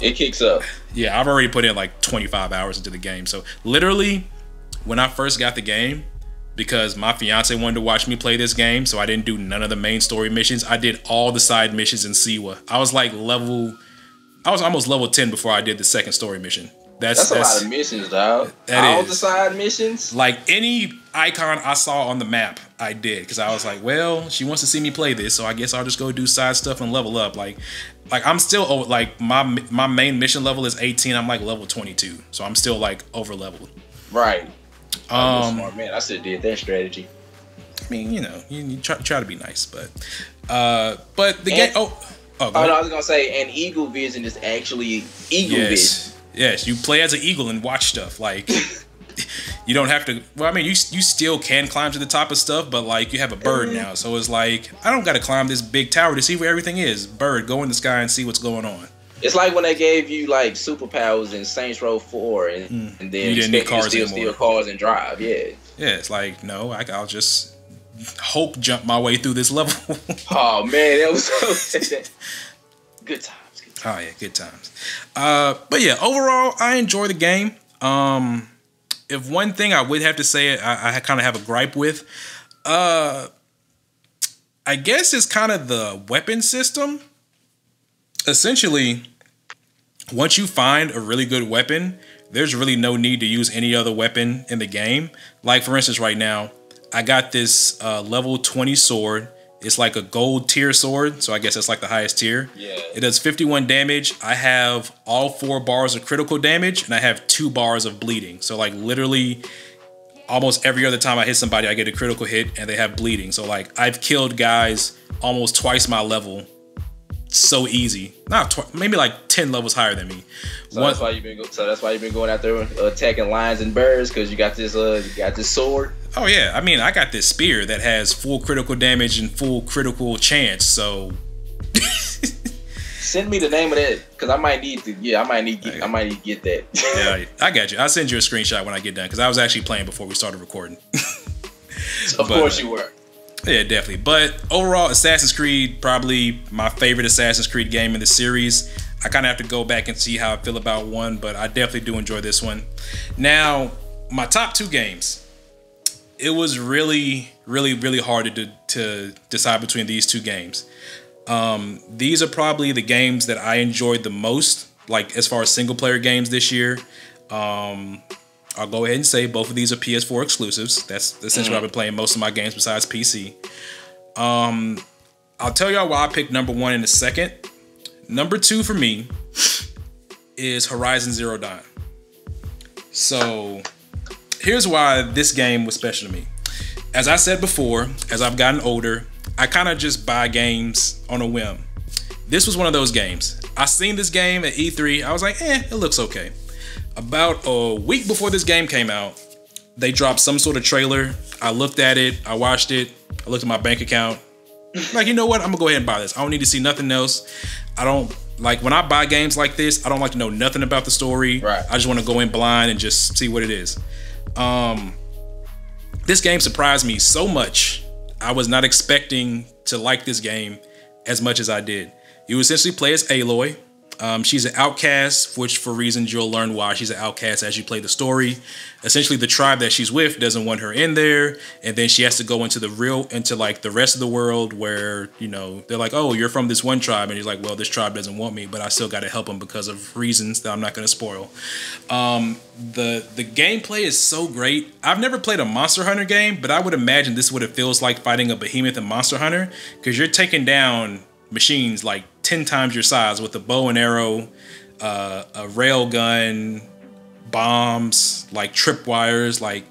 it kicks up. Yeah, I've already put in like 25 hours into the game. So literally, when I first got the game, because my fiance wanted to watch me play this game, so I didn't do none of the main story missions. I did all the side missions in Siwa. I was almost level 10 before I did the second story mission. That's a lot of missions, dog. All the side missions? Like any icon I saw on the map, I did. Because I was like, well, she wants to see me play this, so I guess I'll just go do side stuff and level up. Like I'm still, like, my main mission level is 18. I'm like level 22. So I'm still like over leveled. Right. Smart man. I still did that strategy. I mean, you know, you try to be nice, but the game. I was gonna say, and Eagle Vision is actually Eagle Vision. Yes, you play as an eagle and watch stuff. Like, you don't have to. Well, I mean, you still can climb to the top of stuff, but like you have a bird now, so it's like I don't got to climb this big tower to see where everything is. Bird, go in the sky and see what's going on. It's like when they gave you like superpowers in Saints Row 4, and then you didn't need cars anymore. Steal cars and drive. Yeah. Yeah, it's like no, I'll just hope jump my way through this level. Oh man, that was so good times. Oh yeah, good times. But yeah, overall, I enjoy the game. If one thing I would have to say, I kind of have a gripe with, I guess it's kind of the weapon system. Essentially, once you find a really good weapon, there's really no need to use any other weapon in the game. Like for instance, right now, I got this level 20 sword. It's like a gold tier sword, so I guess that's like the highest tier. Yeah. It does 51 damage. I have all 4 bars of critical damage, and I have 2 bars of bleeding. So like literally, almost every other time I hit somebody, I get a critical hit, and they have bleeding. So like I've killed guys almost twice my level, so easy. Maybe like 10 levels higher than me. So that's why you've been going out there attacking lions and birds, because you got this sword. Oh yeah, I mean I got this spear that has full critical damage and full critical chance. So send me the name of that, because I might need to. Yeah, I might need to get that. Yeah, I got you. I'll send you a screenshot when I get done, because I was actually playing before we started recording. Of course you were. Yeah, definitely. But overall, Assassin's Creed, probably my favorite Assassin's Creed game in the series. I kind of have to go back and see how I feel about one, but I definitely do enjoy this one. Now, my top 2 games. It was really, really, really hard to decide between these 2 games. These are probably the games that I enjoyed the most, like as far as single player games this year. I'll go ahead and say both of these are PS4 exclusives. That's essentially where I've been playing most of my games besides PC. I'll tell y'all why I picked number 1 in a second. Number 2 for me is Horizon Zero Dawn. So here's why this game was special to me. As I said before, as I've gotten older, I kind of just buy games on a whim. This was one of those games. I seen this game at E3. I was like, it looks okay. About a week before this game came out, they dropped some sort of trailer. I looked at it. I watched it. I looked at my bank account. Like, you know what? I'm going to go ahead and buy this. I don't need to see nothing else. I don't, like, when I buy games like this, I don't like to know nothing about the story. Right. I just want to go in blind and just see what it is. This game surprised me so much. I was not expecting to like this game as much as I did. You essentially play as Aloy. She's an outcast, which for reasons you'll learn why she's an outcast as you play the story. Essentially, the tribe that she's with doesn't want her in there, and then she has to go into like the rest of the world where, you know, they're like, oh, you're from this one tribe, and he's like, well, this tribe doesn't want me, but I still got to help them because of reasons that I'm not going to spoil. The gameplay is so great. I've never played a Monster Hunter game, but I would imagine this is what it feels like fighting a behemoth in Monster Hunter, because you're taking down machines like 10 times your size with a bow and arrow, a rail gun, bombs, like tripwires. Like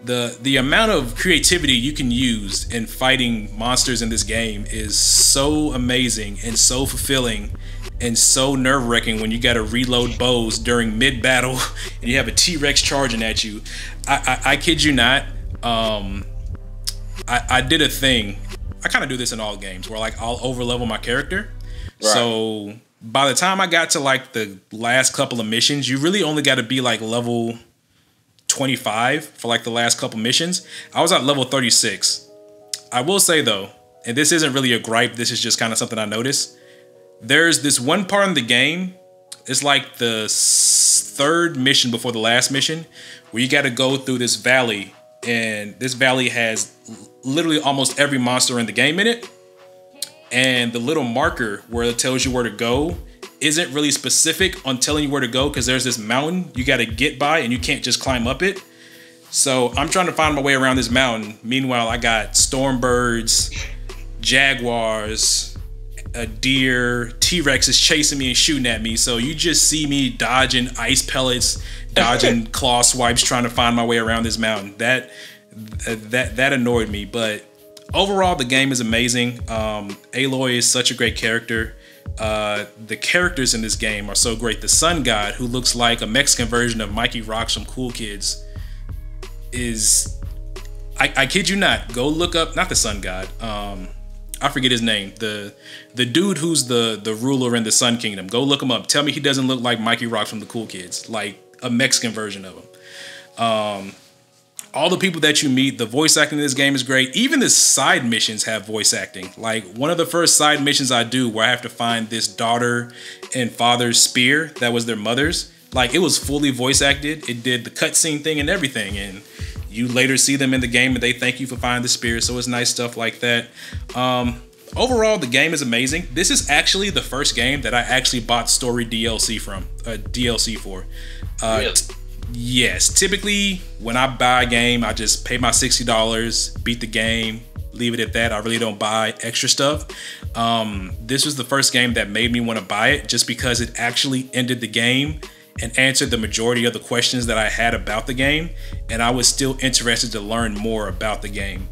the amount of creativity you can use in fighting monsters in this game is so amazing and so fulfilling and so nerve-wracking when you got to reload bows during mid-battle and you have a T-Rex charging at you. I kid you not. I did a thing. I kind of do this in all games where like I'll over-level my character. Right. So by the time I got to like the last couple of missions, you really only got to be like level 25 for like the last couple missions. I was at level 36. I will say though, and this isn't really a gripe, this is just kind of something I noticed. There's this one part in the game, it's like the third mission before the last mission, where you got to go through this valley, and this valley has literally almost every monster in the game in it. And the little marker where it tells you where to go isn't really specific on telling you where to go, because there's this mountain you got to get by and you can't just climb up it. So I'm trying to find my way around this mountain. Meanwhile, I got stormbirds, jaguars, a deer, T-Rex is chasing me and shooting at me. So you just see me dodging ice pellets, dodging claw swipes, trying to find my way around this mountain. That annoyed me, but overall the game is amazing. Aloy is such a great character. The characters in this game are so great. The Sun God, who looks like a Mexican version of Mikey Rocks from Cool Kids, is I kid you not, go look up, not the Sun God, I forget his name, the dude who's the ruler in the Sun Kingdom. Go look him up. Tell me he doesn't look like Mikey Rocks from the Cool Kids, like a Mexican version of him. All the people that you meet, the voice acting in this game is great. Even the side missions have voice acting. Like one of the first side missions I do, where I have to find this daughter and father's spear that was their mother's, like it was fully voice acted. It did the cutscene thing and everything, and you later see them in the game and they thank you for finding the spear. So it's nice stuff like that. Overall, the game is amazing. This is actually the first game that I actually bought story DLC for. Really? Yes, typically when I buy a game, I just pay my $60, beat the game, leave it at that. I really don't buy extra stuff. This was the first game that made me want to buy it, just because it actually ended the game and answered the majority of the questions that I had about the game, and I was still interested to learn more about the game.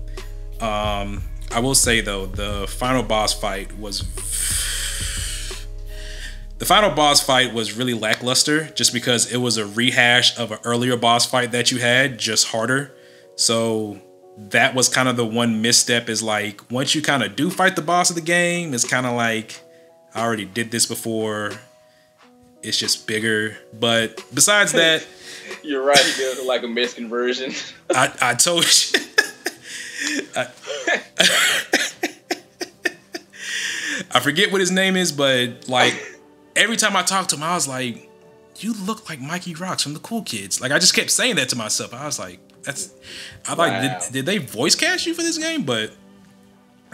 I will say though, the final boss fight was really lackluster, just because it was a rehash of an earlier boss fight that you had, just harder. So that was kind of the one misstep, is like once you kind of do fight the boss of the game, it's kind of like, I already did this before. It's just bigger. But besides that, you're right. He does look like a Mexican version. I told you. I forget what his name is, but like every time I talked to him, I was like, "You look like Mikey Rocks from the Cool Kids." Like I just kept saying that to myself. I was like, Wow. Did they voice cast you for this game? But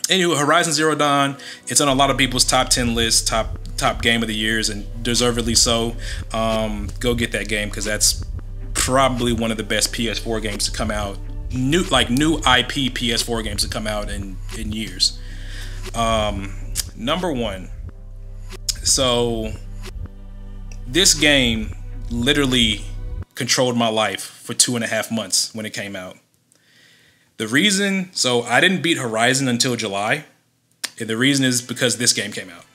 anyway, Horizon Zero Dawn, it's on a lot of people's top 10 lists, top game of the years, and deservedly so. Go get that game, because that's probably one of the best PS4 games to come out. New IP PS4 games to come out in years. Number one. So this game literally controlled my life for 2.5 months when it came out. The reason, so I didn't beat Horizon until July, and the reason is because this game came out,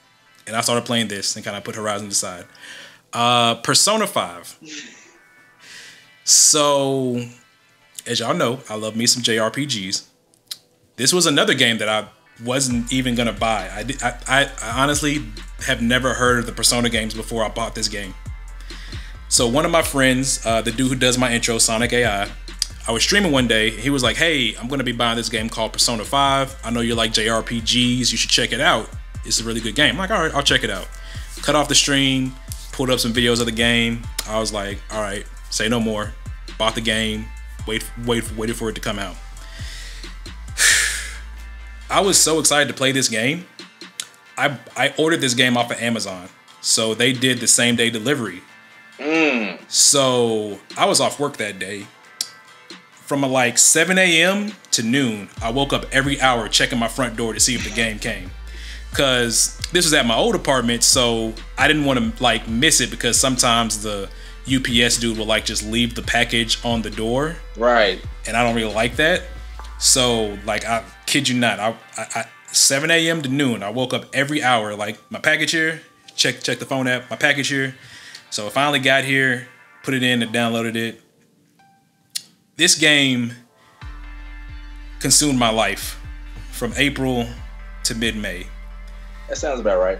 and I started playing this and kind of put Horizon aside. Persona 5. So, as y'all know, I love me some JRPGs. This was another game that I wasn't even gonna buy. I honestly have never heard of the Persona games before I bought this game. So one of my friends, the dude who does my intro, Sonic AI, I was streaming one day. He was like, "Hey, I'm gonna be buying this game called Persona 5. I know you like JRPGs. You should check it out. It's a really good game." I'm like, "All right, I'll check it out." Cut off the stream, pulled up some videos of the game. I was like, "All right, say no more." Bought the game. Waited for it to come out. I was so excited to play this game. I ordered this game off of Amazon, so they did the same day delivery. So I was off work that day. From like 7 a.m. to noon, I woke up every hour checking my front door to see if the game came. Because this was at my old apartment, so I didn't want to like miss it, because sometimes the UPS dude will like just leave the package on the door. Right. And I don't really like that. So like, I kid you not, I 7 a.m. to noon, I woke up every hour, like my package here, check the phone app, my package here. So I finally got here, put it in and downloaded it. This game consumed my life from April to mid-May. That sounds about right.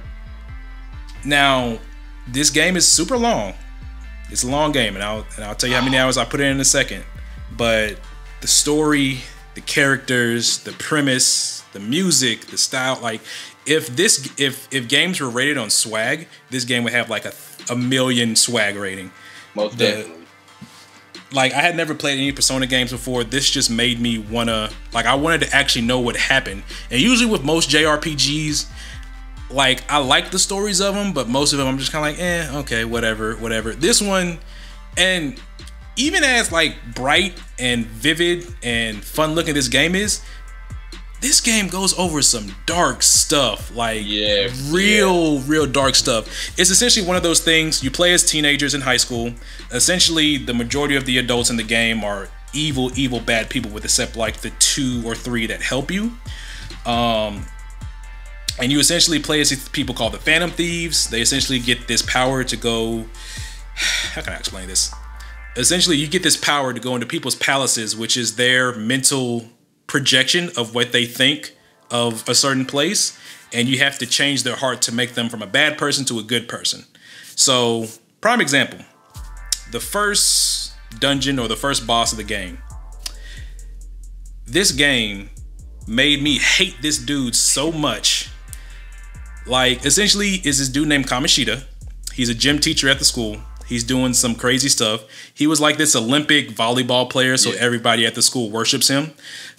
Now, this game is super long. It's a long game, and I'll tell you how many hours I put in a second. But the story, the characters, the premise, the music, the style, like if games were rated on swag, this game would have like a million swag rating. Most definitely. Like, I had never played any Persona games before. This just made me wanna, like, I wanted to actually know what happened. And usually with most JRPGs, like, I like the stories of them, but most of them I'm just kind of like, okay, whatever. This one, and even as like bright and vivid and fun looking this game is, this game goes over some dark stuff, like real dark stuff. It's essentially one of those things, you play as teenagers in high school. Essentially, the majority of the adults in the game are evil bad people, with except like the 2 or 3 that help you. And you essentially play as these people called the Phantom Thieves. They essentially get this power to go, how can I explain this? Essentially, you get this power to go into people's palaces, which is their mental projection of what they think of a certain place, and you have to change their heart to make them from a bad person to a good person. So, prime example, the first dungeon or the first boss of the game. This game made me hate this dude so much. Like, essentially, is this dude named Kamoshida. He's a gym teacher at the school. He's doing some crazy stuff. He was like this Olympic volleyball player, so everybody at the school worships him.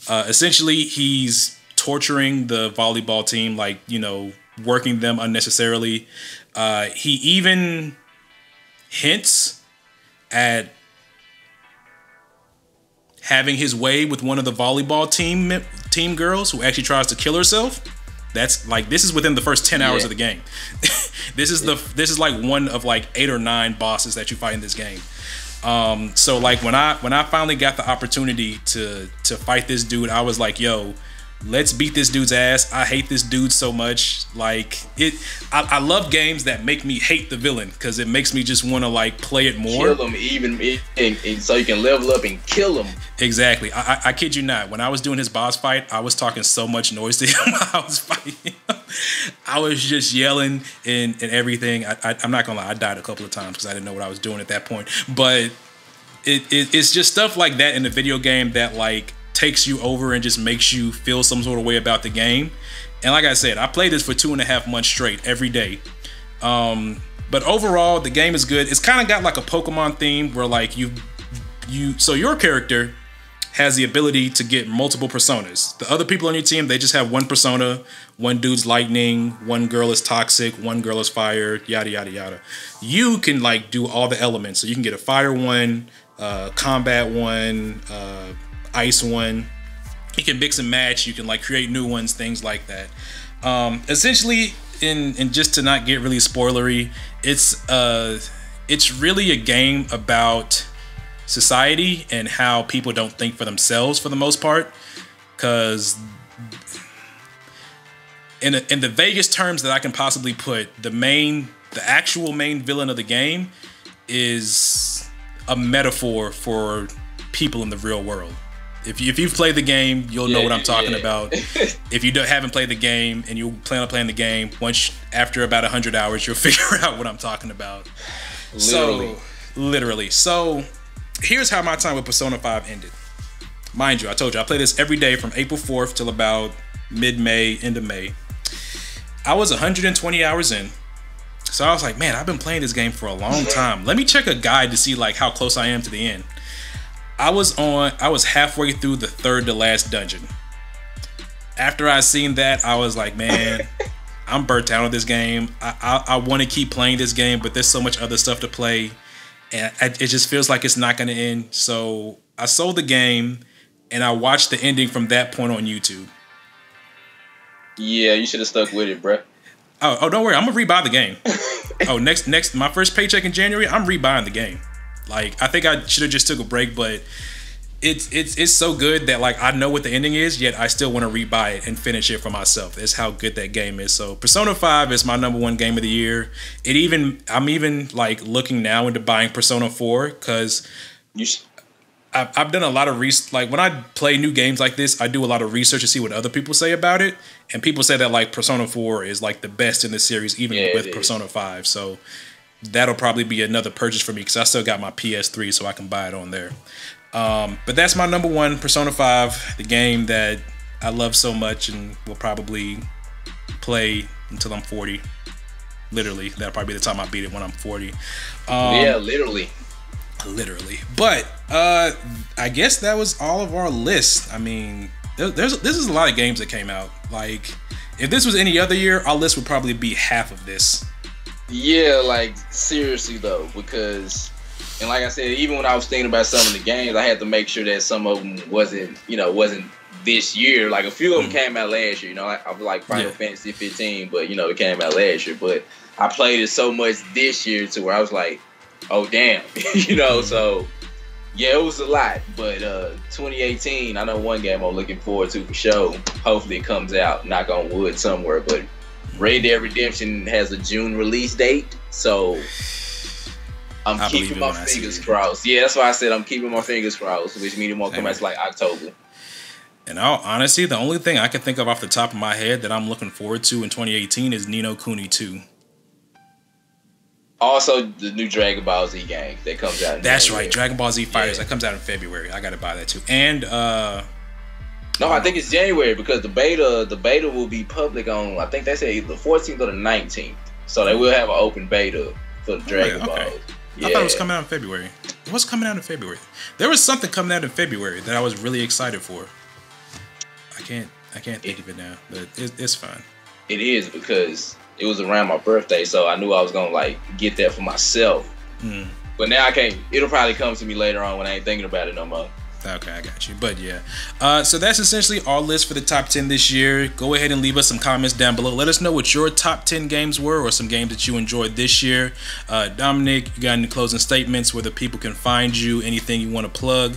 Essentially, he's torturing the volleyball team, like, you know, working them unnecessarily. He even hints at having his way with one of the volleyball team girls who actually tries to kill herself. That's like, this is within the first 10 hours of the game. This is like one of like 8 or 9 bosses that you fight in this game. So like when I finally got the opportunity to fight this dude, I was like, yo, let's beat this dude's ass. I hate this dude so much. Like, I love games that make me hate the villain, because it makes me just want to like play it more. Kill him, even so you can level up and kill him. Exactly. I kid you not. When I was doing his boss fight, I was talking so much noise to him while I was fighting him. I was just yelling and everything. I'm not gonna lie, I died a couple of times because I didn't know what I was doing at that point. But it's just stuff like that in the video game that like takes you over and just makes you feel some sort of way about the game. And like I said, I played this for 2.5 months straight every day. But overall, the game is good. It's kind of got like a Pokemon theme where like so your character has the ability to get multiple personas. The other people on your team, they just have one persona. One dude's lightning, one girl is toxic, one girl is fire, yada yada yada. You can like do all the elements. So you can get a fire one, combat one, ice one. You can mix and match. You can like create new ones, things like that. Essentially, in just to not get really spoilery, it's really a game about society and how people don't think for themselves for the most part. Because in the vaguest terms that I can possibly put, the actual main villain of the game is a metaphor for people in the real world. If you've played the game, you'll know what I'm talking about. If you haven't played the game and you plan on playing the game, after about 100 hours, you'll figure out what I'm talking about. Literally. So here's how my time with Persona 5 ended. Mind you, I told you, I play this every day from April 4th till about mid-May, end of May. I was 120 hours in. So I was like, man, I've been playing this game for a long time. Let me check a guide to see like how close I am to the end. I was halfway through the 3rd to last dungeon. After I seen that, I was like, man, I'm burnt out on this game. I want to keep playing this game, but there's so much other stuff to play. And it just feels like it's not going to end. So I sold the game and I watched the ending from that point on YouTube. Yeah, you should have stuck with it, bruh. Oh, don't worry. I'm going to rebuy the game. next, my first paycheck in January, I'm rebuying the game. Like, I think I should have just took a break, but it's so good that like I know what the ending is, yet I still want to rebuy it and finish it for myself. That's how good that game is. So Persona 5 is my #1 game of the year. I'm even like looking now into buying Persona 4 because I've done a lot of research. Like when I play new games like this, I do a lot of research to see what other people say about it, and people say that like Persona 4 is like the best in the series, even with Persona 5. So that'll probably be another purchase for me because I still got my PS3, so I can buy it on there. But that's my number one, Persona 5, the game that I love so much and will probably play until I'm 40. Literally, that'll probably be the time I beat it, when I'm 40. Yeah, literally. But I guess that was all of our list. I mean, this is a lot of games that came out. Like, if this was any other year, our list would probably be half of this. Yeah, like, seriously though, because, and like I said, even when I was thinking about some of the games, I had to make sure that some of them wasn't this year. Like, a few of them came out last year, I was like Final Fantasy 15, but it came out last year. But I played it so much this year to where I was like, oh damn, so yeah, it was a lot. But 2018, I know one game I'm looking forward to for sure. Hopefully it comes out, knock on wood, somewhere. But Red Dead Redemption has a June release date, so I'm keeping my fingers crossed. Yeah, that's why I said I'm keeping my fingers crossed, which means it won't come out like October. In all honesty, the only thing I can think of off the top of my head that I'm looking forward to in 2018 is Ni no Kuni 2. Also, the new Dragon Ball Z game that comes out in January. Right, Dragon Ball Z Fighters. That comes out in February. I gotta buy that too. And no, I think it's January because the beta will be public on, I think they say either the 14th or the 19th. So they will have an open beta for the Dragon Ball. Yeah. I thought it was coming out in February. What's coming out in February? There was something coming out in February that I was really excited for. I can't think of it now, but it's fine. It is because it was around my birthday, so I knew I was gonna like get that for myself. But now I can't. It'll probably come to me later on when I ain't thinking about it no more. Okay, I got you. But yeah, so that's essentially our list for the top 10 this year. Go ahead and leave us some comments down below. Let us know what your top 10 games were, or some games that you enjoyed this year. Dominic, you got any closing statements where the people can find you? Anything you want to plug?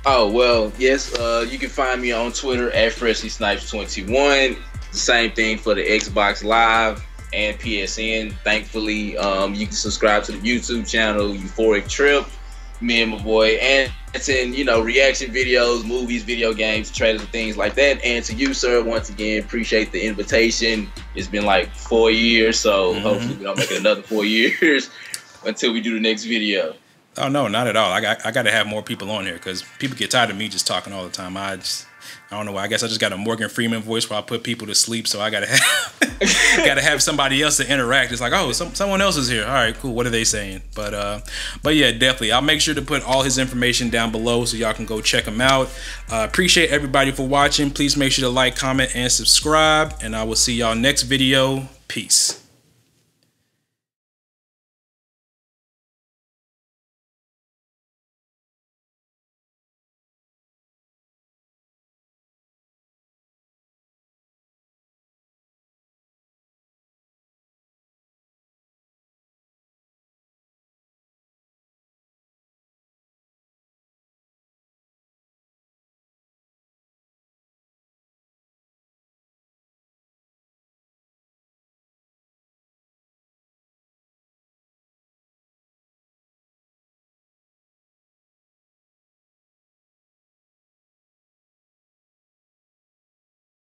Oh, well, yes. You can find me on Twitter at FreshlySnipes21. The same thing for the Xbox Live and PSN. Thankfully, you can subscribe to the YouTube channel, Euphoric Trip. Me and my boy Anton, reaction videos, movies, video games, trailers, and things like that. And to you, sir, once again, appreciate the invitation. It's been like 4 years, so hopefully we don't make it another 4 years until we do the next video. Oh no, not at all. I got to have more people on here because people get tired of me just talking all the time. I don't know. I guess I just got a Morgan Freeman voice where I put people to sleep, so I gotta have somebody else to interact. It's like, oh, someone else is here. All right, cool. What are they saying? But yeah, definitely. I'll make sure to put all his information down below so y'all can go check him out. Appreciate everybody for watching. Please make sure to like, comment, and subscribe. And I will see y'all next video. Peace.